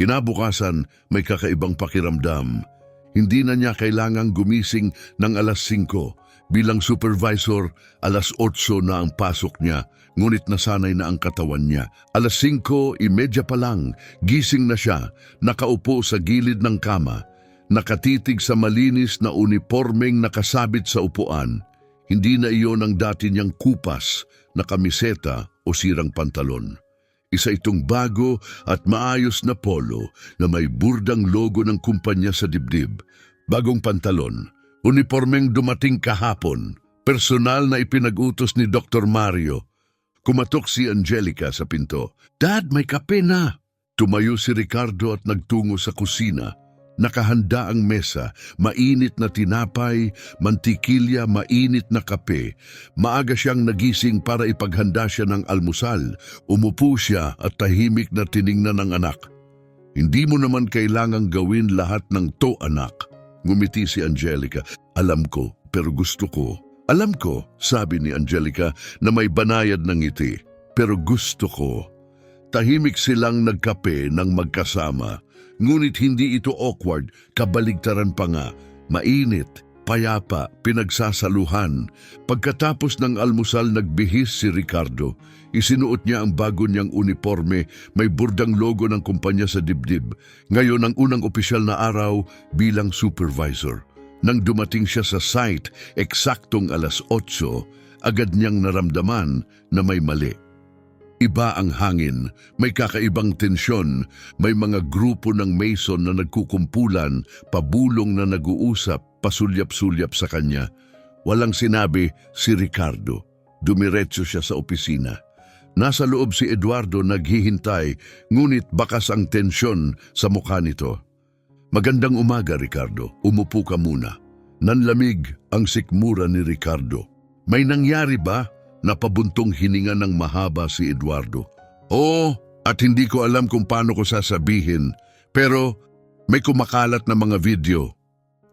Kinabukasan, may kakaibang pakiramdam. Hindi na niya kailangang gumising ng 5:00. Bilang supervisor, 8:00 na ang pasok niya, ngunit nasanay na ang katawan niya. 5:30 pa lang, gising na siya, nakaupo sa gilid ng kama, nakatitig sa malinis na unipormeng nakasabit sa upuan. Hindi na iyon ang dati niyang kupas na kamiseta o sirang pantalon. Isa itong bago at maayos na polo na may burdang logo ng kumpanya sa dibdib. Bagong pantalon, unipormeng dumating kahapon, personal na ipinag-utos ni Dr. Mario. Kumatok si Angelica sa pinto. Dad, may kape na! Tumayo si Ricardo at nagtungo sa kusina. Nakahanda ang mesa, mainit na tinapay, mantikilya, mainit na kape. Maaga siyang nagising para ipaghanda siya ng almusal. Umupo siya at tahimik na tiningnan ng anak. Hindi mo naman kailangang gawin lahat ng to, anak. Ngumiti si Angelica. Alam ko, pero gusto ko. Alam ko, sabi ni Angelica na may banayad ng ngiti. Pero gusto ko. Tahimik silang nagkape ng magkasama. Ngunit hindi ito awkward, kabaligtaran pa nga. Mainit, payapa, pinagsasaluhan. Pagkatapos ng almusal nagbihis si Ricardo. Isinuot niya ang bago niyang uniforme, may burdang logo ng kumpanya sa dibdib. Ngayon ang unang opisyal na araw bilang supervisor. Nang dumating siya sa site, eksaktong 8:00, agad niyang naramdaman na may mali. Iba ang hangin, may kakaibang tensyon, may mga grupo ng Mason na nagkukumpulan, pabulong na nag-uusap, pasulyap-sulyap sa kanya. Walang sinabi si Ricardo. Dumiretso siya sa opisina. Nasa loob si Eduardo naghihintay, ngunit bakas ang tensyon sa mukha nito. Magandang umaga, Ricardo. Umupo ka muna. Nanlamig ang sikmura ni Ricardo. May nangyari ba? Napabuntong hininga ng mahaba si Eduardo. Oo, at hindi ko alam kung paano ko sasabihin. Pero may kumakalat na mga video.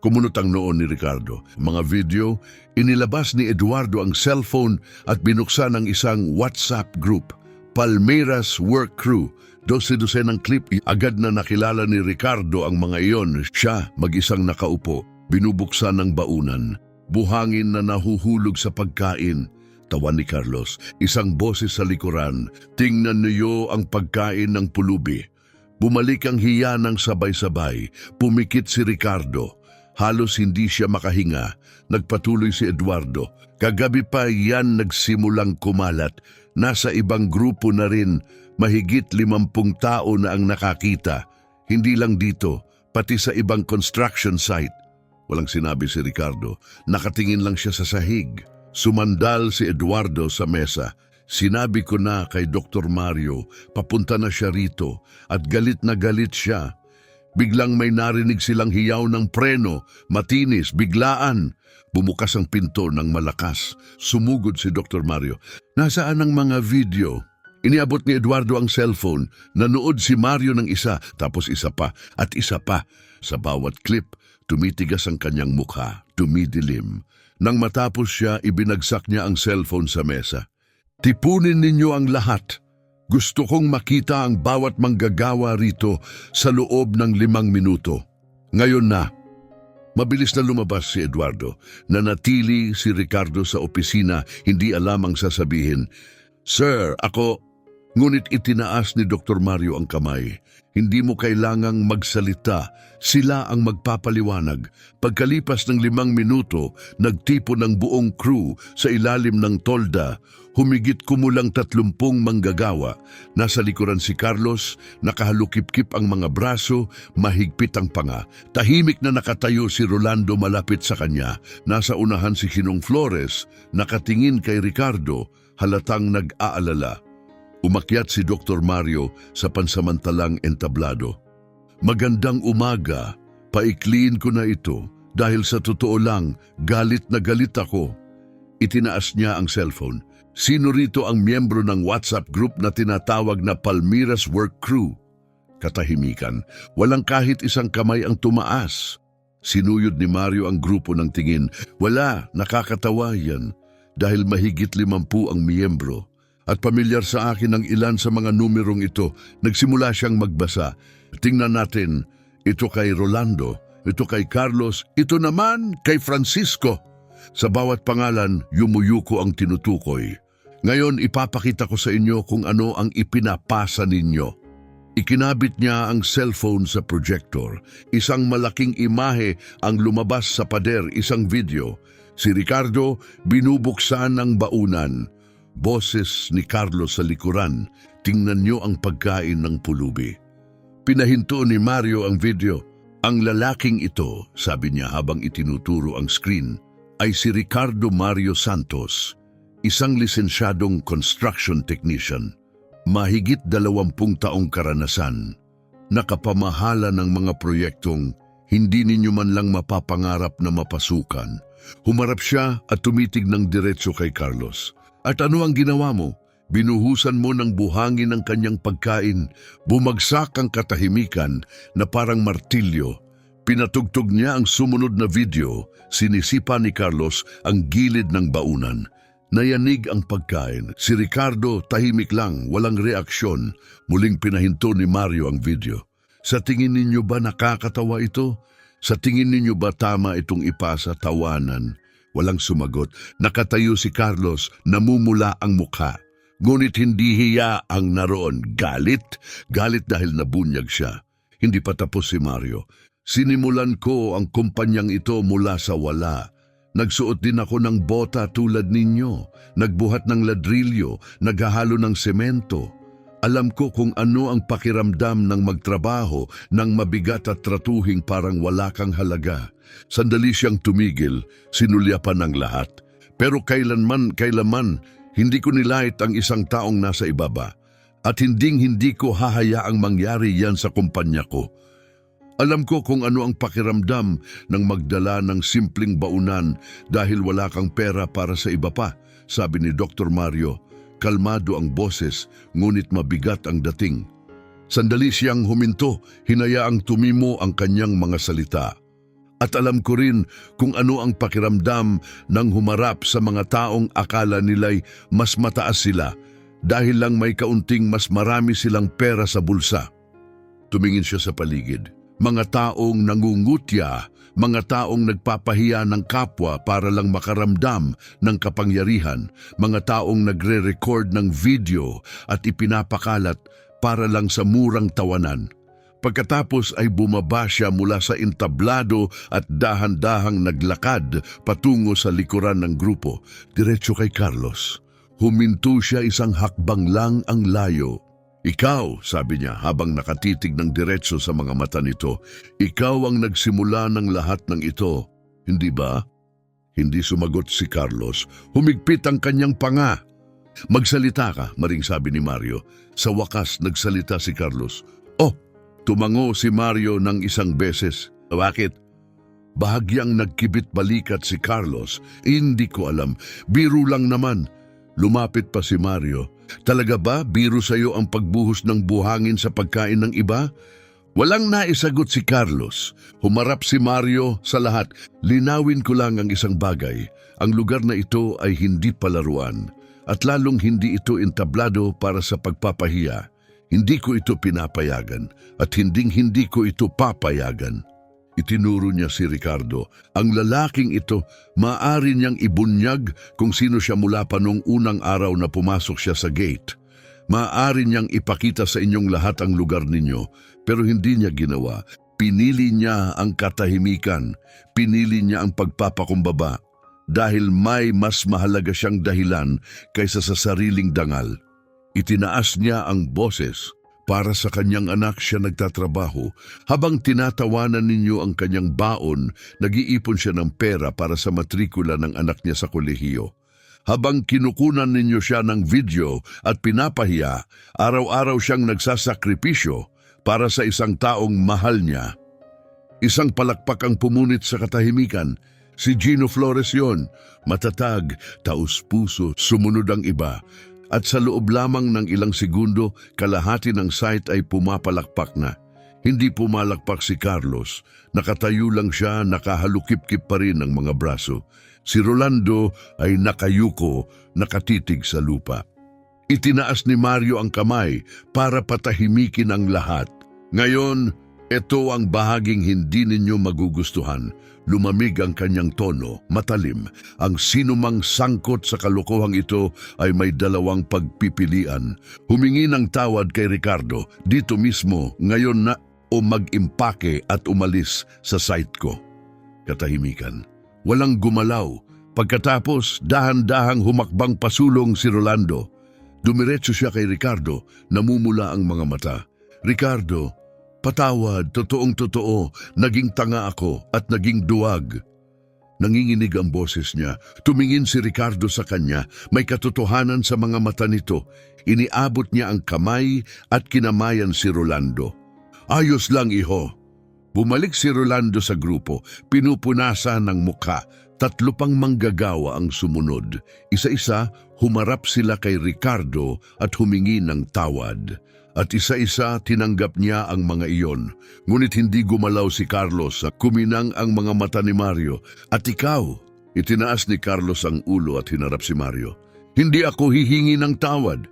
Kumunot ang noon ni Ricardo. Mga video, inilabas ni Eduardo ang cellphone at binuksan ang isang WhatsApp group. Palmeiras Work Crew. 12 ng clip, agad na nakilala ni Ricardo ang mga iyon. Siya, mag-isang nakaupo, binubuksan ng baunan. Buhangin na nahuhulog sa pagkain. Tawa ni Carlos, isang boses sa likuran. Tingnan niyo ang pagkain ng pulubi. Bumalik ang hiya ng sabay-sabay. Pumikit si Ricardo. Halos hindi siya makahinga. Nagpatuloy si Eduardo. Kagabi pa yan nagsimulang kumalat. Nasa ibang grupo na rin. Mahigit 50 tao na ang nakakita. Hindi lang dito, pati sa ibang construction site. Walang sinabi si Ricardo. Nakatingin lang siya sa sahig. Sumandal si Eduardo sa mesa. Sinabi ko na kay Dr. Mario, papunta na siya rito at galit na galit siya. Biglang may narinig silang hiyaw ng preno, matinis, biglaan. Bumukas ang pinto ng malakas. Sumugod si Dr. Mario. Nasaan ang mga video? Iniabot ni Eduardo ang cellphone. Nanood si Mario ng isa, tapos isa pa at isa pa. Sa bawat clip, tumitigas ang kanyang mukha, tumidilim. Nang matapos siya, ibinagsak niya ang cellphone sa mesa. Tipunin ninyo ang lahat. Gusto kong makita ang bawat manggagawa rito sa loob ng 5 minuto. Ngayon na. Mabilis na lumabas si Eduardo. Nanatili si Ricardo sa opisina, hindi alam ang sasabihin. Sir, ako... Ngunit itinaas ni Dr. Mario ang kamay. Hindi mo kailangang magsalita. Sila ang magpapaliwanag. Pagkalipas ng 5 minuto, nagtipon ng buong crew sa ilalim ng tolda. Humigit kumulang 30 manggagawa. Nasa likuran si Carlos, nakahalukip-kip ang mga braso, mahigpit ang panga. Tahimik na nakatayo si Rolando malapit sa kanya. Nasa unahan si Ginong Flores, nakatingin kay Ricardo, halatang nag-aalala. Umakyat si Dr. Mario sa pansamantalang entablado. Magandang umaga, paikliin ko na ito dahil sa totoo lang, galit na galit ako. Itinaas niya ang cellphone. Sino rito ang miyembro ng WhatsApp group na tinatawag na Palmeiras Work Crew? Katahimikan, walang kahit isang kamay ang tumaas. Sinuyod ni Mario ang grupo ng tingin. Wala, nakakatawa yan dahil mahigit 50 ang miyembro. At pamilyar sa akin ang ilan sa mga numerong ito. Nagsimula siyang magbasa. Tingnan natin, ito kay Rolando, ito kay Carlos, ito naman kay Francisco. Sa bawat pangalan, yumuyuko ang tinutukoy. Ngayon ipapakita ko sa inyo kung ano ang ipinapasa ninyo. Ikinabit niya ang cellphone sa projector. Isang malaking imahe ang lumabas sa pader, isang video. Si Ricardo binubuksan ng baunan. Boses ni Carlos sa likuran, tingnan niyo ang pagkain ng pulubi. Pinahinto ni Mario ang video. Ang lalaking ito, sabi niya habang itinuturo ang screen, ay si Ricardo Mario Santos, isang lisensyadong construction technician. Mahigit 20 taong karanasan, nakapamahala ng mga proyektong hindi ninyo man lang mapapangarap na mapasukan. Humarap siya at tumitig ng diretso kay Carlos. At ano ang ginawa mo? Binuhusan mo ng buhangin ang kanyang pagkain, bumagsak ang katahimikan na parang martilyo. Pinatugtog niya ang sumunod na video, sinisipa ni Carlos ang gilid ng baunan. Nayanig ang pagkain. Si Ricardo tahimik lang, walang reaksyon. Muling pinahinto ni Mario ang video. Sa tingin ninyo ba nakakatawa ito? Sa tingin ninyo ba tama itong ipasa tawanan? Walang sumagot. Nakatayo si Carlos, namumula ang mukha. Ngunit hindi hiya ang naroon. Galit? Galit dahil nabunyag siya. Hindi pa tapos si Mario. Sinimulan ko ang kumpanyang ito mula sa wala. Nagsuot din ako ng bota tulad ninyo. Nagbuhat ng ladrilyo, naghahalo ng semento. Alam ko kung ano ang pakiramdam ng magtrabaho ng mabigat at tratuhing parang wala kang halaga. Sandali siyang tumigil, sinulyapan ng lahat. Pero kailanman, hindi ko nilait ang isang taong nasa ibaba. At hindi ko hahayaang mangyari yan sa kumpanya ko. Alam ko kung ano ang pakiramdam ng magdala ng simpleng baunan dahil wala kang pera para sa iba pa, sabi ni Dr. Mario. Kalmado ang boses, ngunit mabigat ang dating. Sandali siyang huminto, hinayaang tumimo ang kanyang mga salita. At alam ko rin kung ano ang pakiramdam ng humarap sa mga taong akala nila'y mas mataas sila dahil lang may kaunting mas marami silang pera sa bulsa. Tumingin siya sa paligid. Mga taong nangungutya, mga taong nagpapahiya ng kapwa para lang makaramdam ng kapangyarihan, mga taong nagre-record ng video at ipinapakalat para lang sa murang tawanan. Pagkatapos ay bumaba siya mula sa entablado at dahan-dahang naglakad patungo sa likuran ng grupo, diretso kay Carlos. Huminto siya isang hakbang lang ang layo. Ikaw, sabi niya habang nakatitig ng diretso sa mga mata nito, ikaw ang nagsimula ng lahat ng ito, hindi ba? Hindi sumagot si Carlos. Humigpit ang kanyang panga. Magsalita ka, maring sabi ni Mario. Sa wakas, nagsalita si Carlos. Oh, tumango si Mario ng isang beses. Bakit? Bahagyang nagkibit balikat si Carlos. Hindi ko alam. Biro lang naman. Lumapit pa si Mario. Talaga ba biro sa'yo ang pagbuhos ng buhangin sa pagkain ng iba? Walang naisagot si Carlos. Humarap si Mario sa lahat. Linawin ko lang ang isang bagay. Ang lugar na ito ay hindi palaruan. At lalong hindi ito entablado para sa pagpapahiya. Hindi ko ito pinapayagan. At hindi ko ito papayagan. Itinuro niya si Ricardo. Ang lalaking ito, maaari niyang ibunyag kung sino siya mula pa noong unang araw na pumasok siya sa gate. Maaari niyang ipakita sa inyong lahat ang lugar ninyo, pero hindi niya ginawa. Pinili niya ang katahimikan. Pinili niya ang pagpapakumbaba. Dahil may mas mahalaga siyang dahilan kaysa sa sariling dangal. Itinaas niya ang boses. Para sa kanyang anak siya nagtatrabaho. Habang tinatawanan ninyo ang kanyang baon, nag-iipon siya ng pera para sa matrikula ng anak niya sa kolehiyo. Habang kinukunan ninyo siya ng video at pinapahiya, araw-araw siyang nagsasakripisyo para sa isang taong mahal niya. Isang palakpak ang pumunit sa katahimikan. Si Gino Flores yon, matatag, taus-puso, sumunod ang iba. At sa loob lamang ng ilang segundo, kalahati ng site ay pumapalakpak na. Hindi pumalakpak si Carlos. Nakatayo lang siya, nakahalukip-kip pa rin ang mga braso. Si Rolando ay nakayuko, nakatitig sa lupa. Itinaas ni Mario ang kamay para patahimikin ang lahat. Ngayon, ito ang bahaging hindi ninyo magugustuhan. Lumamig ang kanyang tono, matalim. Ang sinumang sangkot sa kalokohang ito ay may dalawang pagpipilian. Humingi ng tawad kay Ricardo, dito mismo, ngayon na, o mag-impake at umalis sa site ko. Katahimikan. Walang gumalaw. Pagkatapos, dahan-dahang humakbang pasulong si Rolando. Dumiretso siya kay Ricardo, namumula ang mga mata. Ricardo, patawad, totoong-totoo, naging tanga ako at naging duwag. Nanginginig ang boses niya. Tumingin si Ricardo sa kanya. May katotohanan sa mga mata nito. Iniabot niya ang kamay at kinamayan si Rolando. Ayos lang, iho. Bumalik si Rolando sa grupo. Pinupunasan ng mukha. 3 pang manggagawa ang sumunod. Isa-isa, humarap sila kay Ricardo at humingi ng tawad. At isa-isa tinanggap niya ang mga iyon. Ngunit hindi gumalaw si Carlos. Kuminang ang mga mata ni Mario. At ikaw? Itinaas ni Carlos ang ulo at hinarap si Mario. Hindi ako hihingi ng tawad.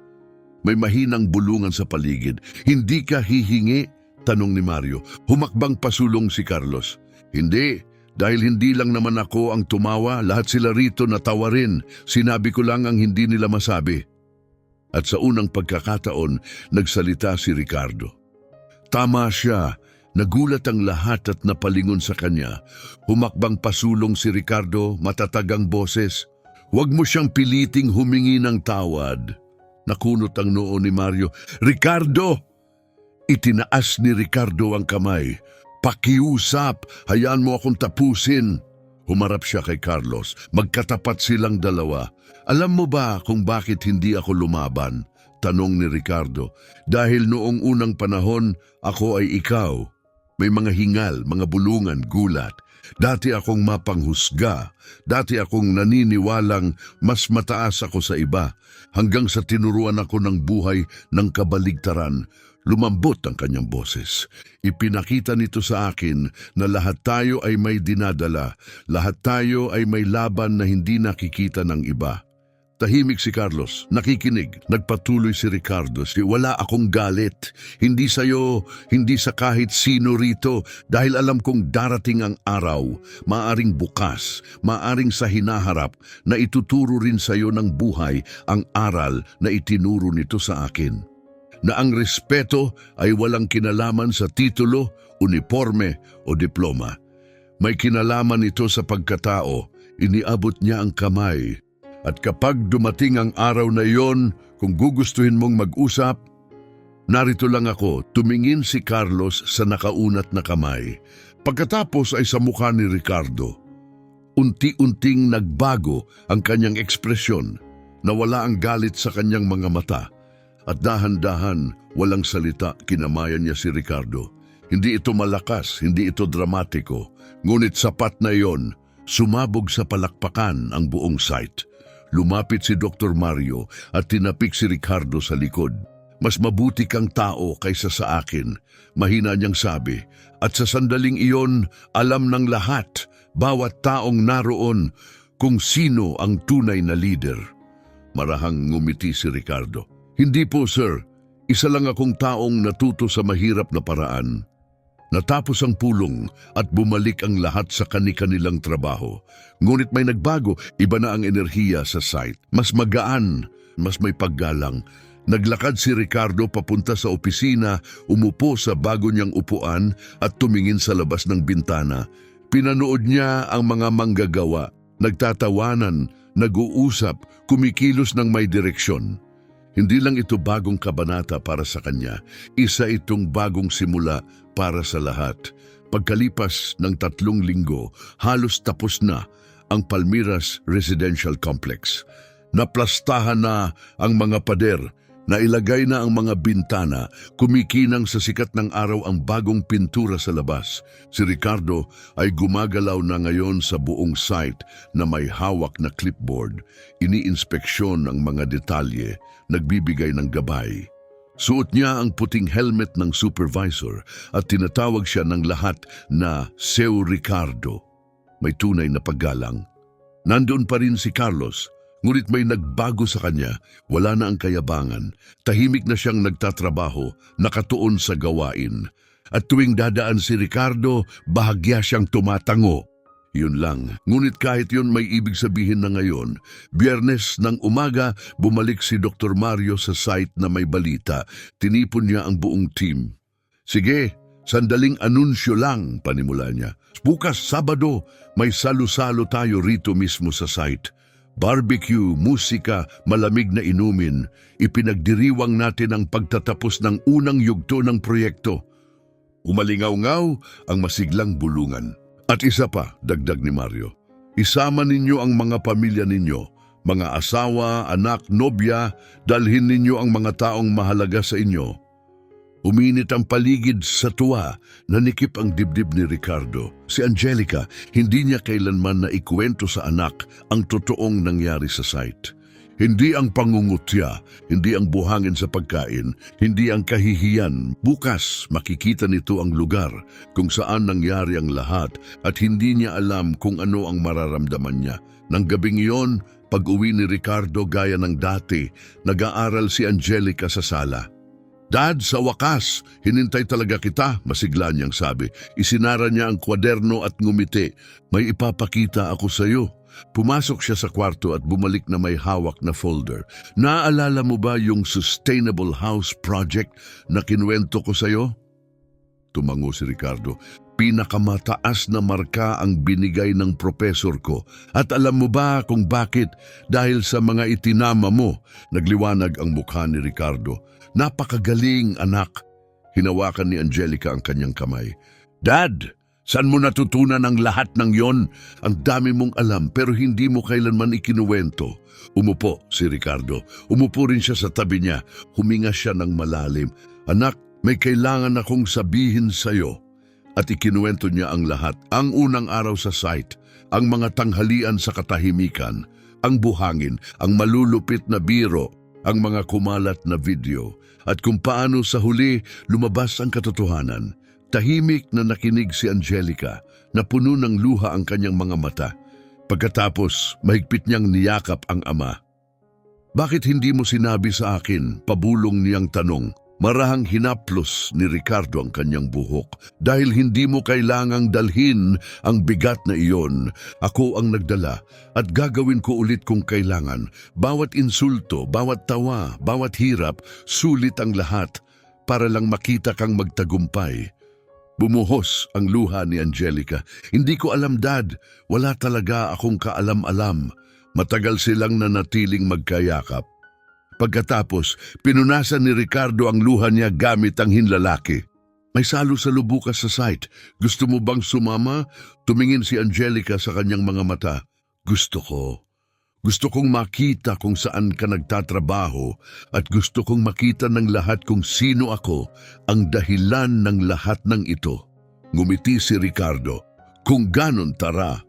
May mahinang bulungan sa paligid. Hindi ka hihingi? Tanong ni Mario. Humakbang pasulong si Carlos. Hindi. Dahil hindi lang naman ako ang tumawa, lahat sila rito natawa rin. Sinabi ko lang ang hindi nila masabi. At sa unang pagkakataon, nagsalita si Ricardo. Tama siya. Nagulat ang lahat at napalingon sa kanya. Humakbang pasulong si Ricardo, matatag ang boses. Huwag mo siyang piliting humingi ng tawad. Nakunot ang noo ni Mario. Ricardo! Itinaas ni Ricardo ang kamay. Pakiusap, hayaan mo akong tapusin. Humarap siya kay Carlos. Magkatapat silang dalawa. Alam mo ba kung bakit hindi ako lumaban? Tanong ni Ricardo. Dahil noong unang panahon, ako ay ikaw. May mga hingal, mga bulungan, gulat. Dati akong mapanghusga. Dati akong naniniwalang mas mataas ako sa iba. Hanggang sa tinuruan ako ng buhay ng kabaligtaran. Lumambot ang kanyang boses. Ipinakita nito sa akin na lahat tayo ay may dinadala. Lahat tayo ay may laban na hindi nakikita ng iba. Tahimik si Carlos, nakikinig. Nagpatuloy si Ricardo. Wala akong galit. Hindi sa'yo, hindi sa kahit sino rito. Dahil alam kong darating ang araw, maaring bukas, maaring sa hinaharap, na ituturo rin sa'yo ng buhay ang aral na itinuro nito sa akin. Na ang respeto ay walang kinalaman sa titulo, uniforme o diploma. May kinalaman ito sa pagkatao. Iniabot niya ang kamay. At kapag dumating ang araw na iyon, kung gugustuhin mong mag-usap, narito lang ako. Tumingin si Carlos sa nakaunat na kamay. Pagkatapos ay sa mukha ni Ricardo. Unti-unting nagbago ang kanyang ekspresyon. Nawala ang galit sa kanyang mga mata. At dahan-dahan, walang salita, kinamayan niya si Ricardo. Hindi ito malakas, hindi ito dramatiko. Ngunit sapat na iyon, sumabog sa palakpakan ang buong site. Lumapit si Dr. Mario at tinapik si Ricardo sa likod. Mas mabuti kang tao kaysa sa akin, mahina niyang sabi. At sa sandaling iyon, alam ng lahat, bawat taong naroon, kung sino ang tunay na leader. Marahang ngumiti si Ricardo. Hindi po, sir. Isa lang akong taong natuto sa mahirap na paraan. Natapos ang pulong at bumalik ang lahat sa kani-kanilang trabaho. Ngunit may nagbago, iba na ang enerhiya sa site. Mas magaan, mas may paggalang. Naglakad si Ricardo papunta sa opisina, umupo sa bago niyang upuan at tumingin sa labas ng bintana. Pinanood niya ang mga manggagawa, nagtatawanan, nag-uusap, kumikilos ng may direksyon. Hindi lang ito bagong kabanata para sa kanya, isa itong bagong simula para sa lahat. Pagkalipas ng 3 linggo, halos tapos na ang Palmiras Residential Complex. Naplastahan na ang mga pader, nailagay na ang mga bintana, kumikinang sa sikat ng araw ang bagong pintura sa labas. Si Ricardo ay gumagalaw na ngayon sa buong site na may hawak na clipboard. Iniinspeksyon ang mga detalye, nagbibigay ng gabay. Suot niya ang puting helmet ng supervisor at tinatawag siya ng lahat na Seu Ricardo. May tunay na paggalang. Nandoon pa rin si Carlos, ngunit may nagbago sa kanya. Wala na ang kayabangan. Tahimik na siyang nagtatrabaho, nakatuon sa gawain. At tuwing dadaan si Ricardo, bahagya siyang tumatango. Yun lang. Ngunit kahit yun may ibig sabihin na ngayon, Biyernes ng umaga, bumalik si Dr. Mario sa site na may balita. Tinipon niya ang buong team. Sige, sandaling anunsyo lang, panimula niya. Bukas, Sabado, may salo-salo tayo rito mismo sa site. Barbecue, musika, malamig na inumin. Ipinagdiriwang natin ang pagtatapos ng unang yugto ng proyekto. Umalingaw-ngaw ang masiglang bulungan. At isa pa, dagdag ni Mario, Isama ninyo ang mga pamilya ninyo, mga asawa, anak, nobya, dalhin ninyo ang mga taong mahalaga sa inyo. Uminit ang paligid sa tuwa, nanikip ang dibdib ni Ricardo. Si Angelica, hindi niya kailanman na ikwento sa anak ang totoong nangyari sa site. Hindi ang pangungutya, hindi ang buhangin sa pagkain, hindi ang kahihiyan. Bukas, makikita nito ang lugar kung saan nangyari ang lahat at hindi niya alam kung ano ang mararamdaman niya. Nang gabing iyon, pag-uwi ni Ricardo gaya ng dati, nag-aaral si Angelica sa sala. Dad, sa wakas, hinintay talaga kita, masigla niyang sabi. Isinara niya ang kwaderno at ngumiti. May ipapakita ako sa iyo. Pumasok siya sa kwarto at bumalik na may hawak na folder. Naalala mo ba yung Sustainable House Project na kinuwento ko sa iyo? Tumango si Ricardo. Pinakamataas na marka ang binigay ng profesor ko. At alam mo ba kung bakit? Dahil sa mga itinama mo. Nagliwanag ang mukha ni Ricardo. Napakagaling, anak. Hinawakan ni Angelica ang kanyang kamay. Dad, saan mo natutunan ang lahat ng yon? Ang dami mong alam pero hindi mo kailanman ikinuwento. Umupo si Ricardo. Umupo rin siya sa tabi niya. Huminga siya ng malalim. Anak, may kailangan akong sabihin sa'yo. At ikinuwento niya ang lahat. Ang unang araw sa site, ang mga tanghalian sa katahimikan, ang buhangin, ang malulupit na biro, ang mga kumalat na video, at kung paano sa huli lumabas ang katotohanan. Tahimik na nakinig si Angelica, na puno ng luha ang kanyang mga mata. Pagkatapos, mahigpit niyang niyakap ang ama. Bakit hindi mo sinabi sa akin? Pabulong niyang tanong. Marahang hinaplos ni Ricardo ang kanyang buhok. Dahil hindi mo kailangang dalhin ang bigat na iyon. Ako ang nagdala at gagawin ko ulit kung kailangan. Bawat insulto, bawat tawa, bawat hirap, sulit ang lahat para lang makita kang magtagumpay. Bumuhos ang luha ni Angelica. Hindi ko alam, Dad. Wala talaga akong kaalam-alam. Matagal silang nanatiling magkayakap. Pagkatapos, pinunasan ni Ricardo ang luha niya gamit ang hinlalaki. May salo-salo bukas sa site. Gusto mo bang sumama? Tumingin si Angelica sa kanyang mga mata. Gusto ko. Gusto kong makita kung saan ka nagtatrabaho at gusto kong makita ng lahat kung sino ako ang dahilan ng lahat ng ito. Ngumiti si Ricardo. Kung ganon, tara.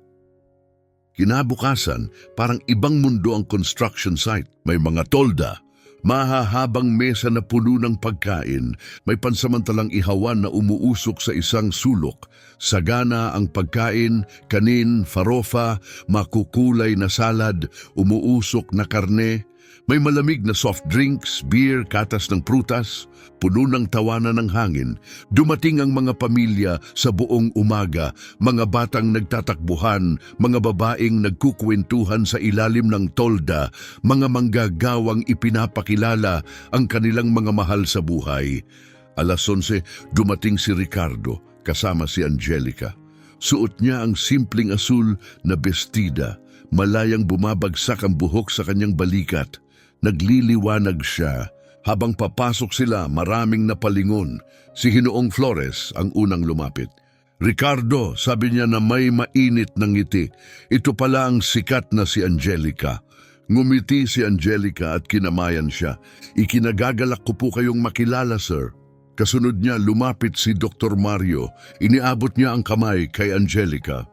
Kinabukasan, parang ibang mundo ang construction site. May mga tolda, mahahabang mesa na puno ng pagkain, may pansamantalang ihawan na umuusok sa isang sulok. Sagana ang pagkain, kanin, farofa, makukulay na salad, umuusok na karne. May malamig na soft drinks, beer, katas ng prutas, puno ng tawanan ng hangin. Dumating ang mga pamilya sa buong umaga, mga batang nagtatakbuhan, mga babaeng nagkukwentuhan sa ilalim ng tolda, mga manggagawang ipinapakilala ang kanilang mga mahal sa buhay. Alas 11, dumating si Ricardo kasama si Angelica. Suot niya ang simpleng asul na bestida, malayang bumabagsak ang buhok sa kanyang balikat. Nagliliwanag siya. Habang papasok sila, maraming napalingon. Si Ginoong Flores ang unang lumapit. Ricardo, sabi niya na may mainit ng ngiti. Ito pala ang sikat na si Angelica. Ngumiti si Angelica at kinamayan siya. Ikinagagalak ko po kayong makilala, sir. Kasunod niya, lumapit si Dr. Mario. Iniabot niya ang kamay kay Angelica.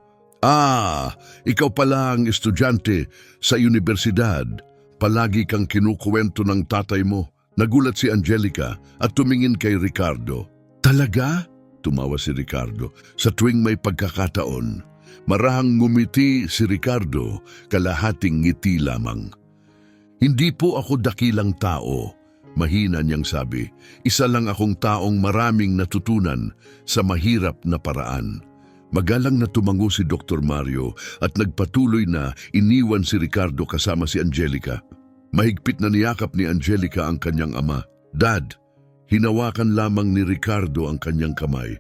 Ikaw pala ang estudyante sa universidad. Palagi kang kinukuwento ng tatay mo. Nagulat si Angelica at tumingin kay Ricardo. Talaga? Tumawa si Ricardo sa tuwing may pagkakataon. Marahang ngumiti si Ricardo, kalahating ngiti lamang. Hindi po ako dakilang tao, mahina niyang sabi. Isa lang akong taong maraming natutunan sa mahirap na paraan. Magalang na tumango si Dr. Mario at nagpatuloy na iniwan si Ricardo kasama si Angelica. Mahigpit na niyakap ni Angelica ang kanyang ama. Dad, hinawakan lamang ni Ricardo ang kanyang kamay.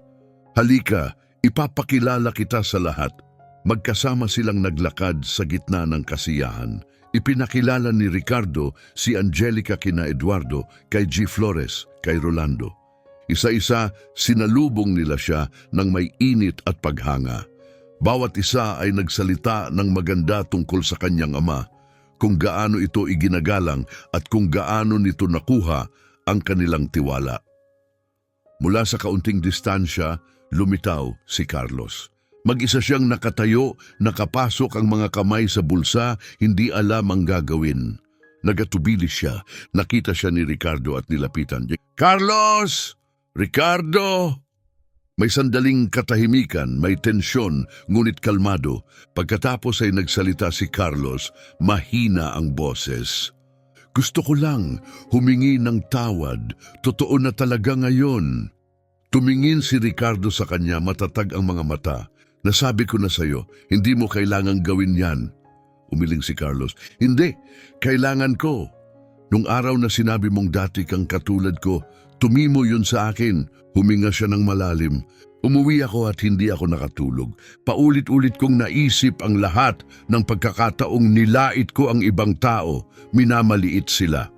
Halika, ipapakilala kita sa lahat. Magkasama silang naglakad sa gitna ng kasiyahan. Ipinakilala ni Ricardo si Angelica kina Eduardo, kay G. Flores, kay Rolando. Isa-isa, sinalubong nila siya ng may init at paghanga. Bawat isa ay nagsalita ng maganda tungkol sa kanyang ama, kung gaano ito iginagalang at kung gaano nito nakuha ang kanilang tiwala. Mula sa kaunting distansya, lumitaw si Carlos. Mag-isa siyang nakatayo, nakapasok ang mga kamay sa bulsa, hindi alam ang gagawin. Nagatubili siya, nakita siya ni Ricardo at nilapitan. Carlos! Ricardo! May sandaling katahimikan, may tensyon, ngunit kalmado. Pagkatapos ay nagsalita si Carlos, mahina ang boses. Gusto ko lang humingi ng tawad, totoo na talaga ngayon. Tumingin si Ricardo sa kanya, matatag ang mga mata. Nasabi ko na sa'yo, hindi mo kailangang gawin yan. Umiling si Carlos. Hindi, kailangan ko. Nung araw na sinabi mong dati kang katulad ko, tumimo yun sa akin. Huminga siya ng malalim. Umuwi ako at hindi ako nakatulog. Paulit-ulit kong naisip ang lahat ng pagkakataong nilait ko ang ibang tao, minamaliit sila.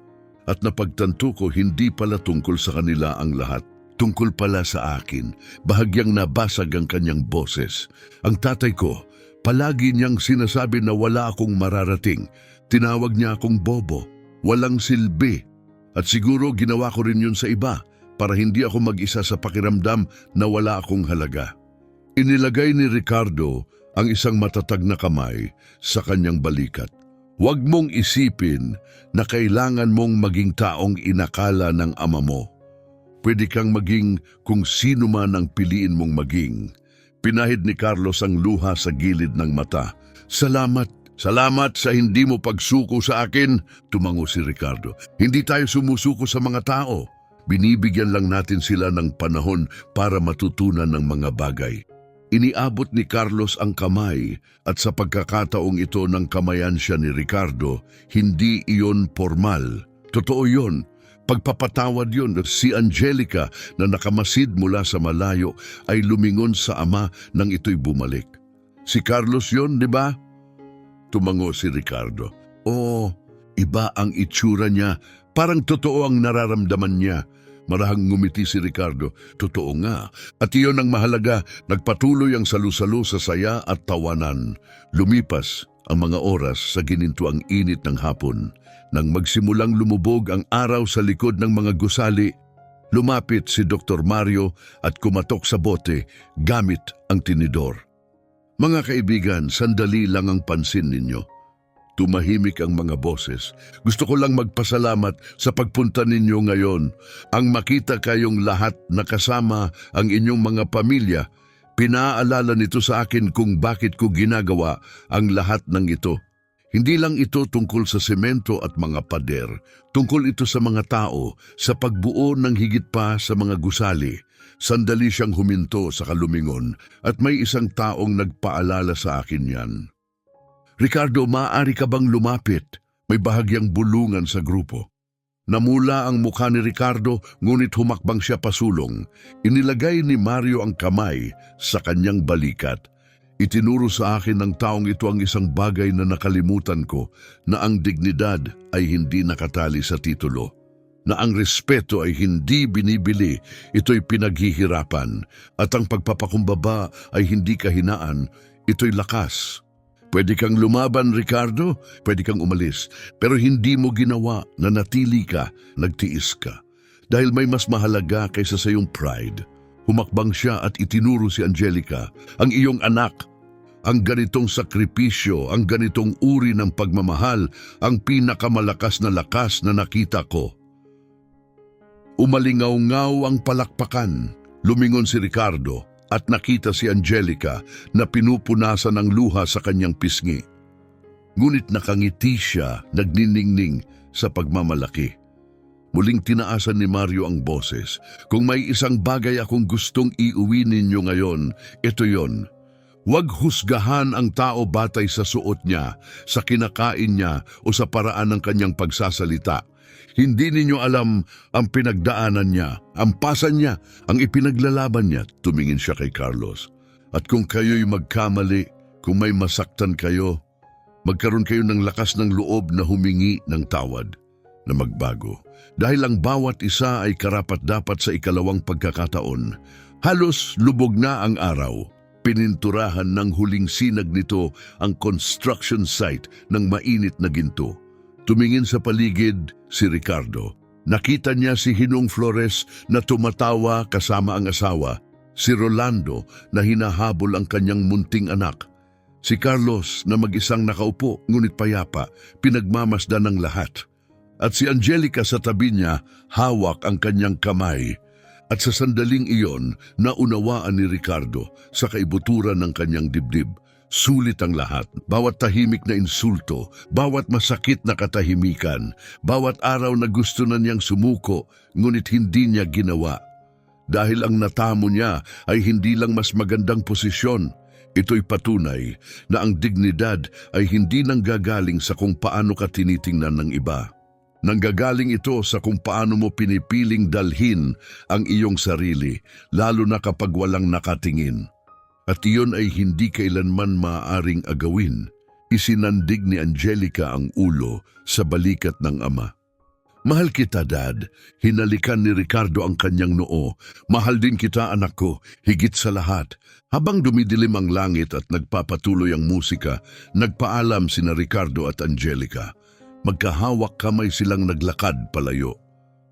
At napagtanto ko hindi pala tungkol sa kanila ang lahat. Tungkol pala sa akin, bahagyang nabasag ang kanyang boses. Ang tatay ko, palagi niyang sinasabi na wala akong mararating. Tinawag niya akong bobo, walang silbi. At siguro ginawa ko rin yun sa iba, para hindi ako mag-isa sa pakiramdam na wala akong halaga. Inilagay ni Ricardo ang isang matatag na kamay sa kanyang balikat. Huwag mong isipin na kailangan mong maging taong inakala ng ama mo. Pwede kang maging kung sino man ang piliin mong maging. Pinahid ni Carlos ang luha sa gilid ng mata. Salamat sa hindi mo pagsuko sa akin, tumango si Ricardo. Hindi tayo sumusuko sa mga tao. Binibigyan lang natin sila ng panahon para matutunan ng mga bagay. Iniabot ni Carlos ang kamay at sa pagkakataong ito ng kamayan siya ni Ricardo, hindi iyon formal. Totoo yun. Pagpapatawad yun. Si Angelica na nakamasid mula sa malayo ay lumingon sa ama nang ito'y bumalik. Si Carlos yun, di ba? Tumango si Ricardo. Oo, iba ang itsura niya. Parang totoo ang nararamdaman niya. Marahang ngumiti si Ricardo. Totoo nga. At iyon ang mahalaga. Nagpatuloy ang salu-salo sa saya at tawanan. Lumipas ang mga oras sa ginintuang init ng hapon. Nang magsimulang lumubog ang araw sa likod ng mga gusali, lumapit si Dr. Mario at kumatok sa bote gamit ang tinidor. Mga kaibigan, sandali lang ang pansin ninyo. Tumahimik ang mga boses. Gusto ko lang magpasalamat sa pagpunta ninyo ngayon. Ang makita kayong lahat nakasama ang inyong mga pamilya, pinaalala nito sa akin kung bakit ko ginagawa ang lahat ng ito. Hindi lang ito tungkol sa semento at mga pader. Tungkol ito sa mga tao, sa pagbuo ng higit pa sa mga gusali. Sandali siyang huminto sa kalumingon at may isang taong nagpaalala sa akin yan. Ricardo, maaari ka bang lumapit? May bahagyang bulungan sa grupo. Namula ang mukha ni Ricardo, ngunit humakbang siya pasulong. Inilagay ni Mario ang kamay sa kanyang balikat. Itinuro sa akin ng taong ito ang isang bagay na nakalimutan ko, na ang dignidad ay hindi nakatali sa titulo. Na ang respeto ay hindi binibili, ito'y pinaghihirapan. At ang pagpapakumbaba ay hindi kahinaan, ito'y lakas. Pwede kang lumaban, Ricardo, pwede kang umalis, pero hindi mo ginawa na natili ka, nagtiis ka. Dahil may mas mahalaga kaysa sa iyong pride. Humakbang siya at itinuro si Angelica, ang iyong anak. Ang ganitong sakripisyo, ang ganitong uri ng pagmamahal, ang pinakamalakas na lakas na nakita ko. Umalingaw-ngaw ang palakpakan. Lumingon si Ricardo at nakita si Angelica na pinupunasan ng luha sa kanyang pisngi. Ngunit nakangiti siya, nagniningning sa pagmamalaki. Muling tinaasan ni Mario ang boses. Kung may isang bagay akong gustong iuwi ninyo ngayon, ito yon. Huwag husgahan ang tao batay sa suot niya, sa kinakain niya o sa paraan ng kanyang pagsasalita. Hindi ninyo alam ang pinagdaanan niya, ang pasan niya, ang ipinaglalaban niya. Tumingin siya kay Carlos. At kung kayo'y magkamali, kung may masaktan kayo, magkaroon kayo ng lakas ng loob na humingi ng tawad, na magbago. Dahil ang bawat isa ay karapat-dapat sa ikalawang pagkakataon. Halos lubog na ang araw. Pininturahan ng huling sinag nito ang construction site ng mainit na ginto. Tumingin sa paligid si Ricardo. Nakita niya si Hinong Flores na tumatawa kasama ang asawa, si Rolando na hinahabol ang kanyang munting anak, si Carlos na mag-isang nakaupo ngunit payapa, pinagmamasdan ng lahat, at si Angelica sa tabi niya, hawak ang kanyang kamay. At sa sandaling iyon, naunawaan ni Ricardo sa kaibuturan ng kanyang dibdib. Sulit ang lahat, bawat tahimik na insulto, bawat masakit na katahimikan, bawat araw na gusto na niyang sumuko, ngunit hindi niya ginawa. Dahil ang natamo niya ay hindi lang mas magandang posisyon. Ito'y patunay na ang dignidad ay hindi nanggagaling sa kung paano ka tinitingnan ng iba. Nanggagaling ito sa kung paano mo pinipiling dalhin ang iyong sarili, lalo na kapag walang nakatingin. At iyon ay hindi kailanman maaaring agawin. Isinandig ni Angelica ang ulo sa balikat ng ama. Mahal kita, Dad. Hinalikan ni Ricardo ang kanyang noo. Mahal din kita, anak ko, higit sa lahat. Habang dumidilim ang langit at nagpapatuloy ang musika, nagpaalam sina Ricardo at Angelica. Magkahawak kamay silang naglakad palayo.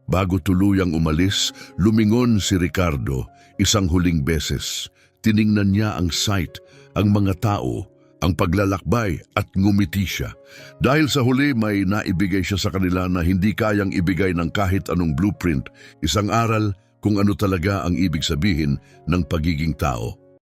Bago tuluyang umalis, lumingon si Ricardo isang huling beses. Tiningnan niya ang site, ang mga tao, ang paglalakbay at ngumiti siya. Dahil sa huli may naibigay siya sa kanila na hindi kayang ibigay ng kahit anong blueprint, isang aral kung ano talaga ang ibig sabihin ng pagiging tao.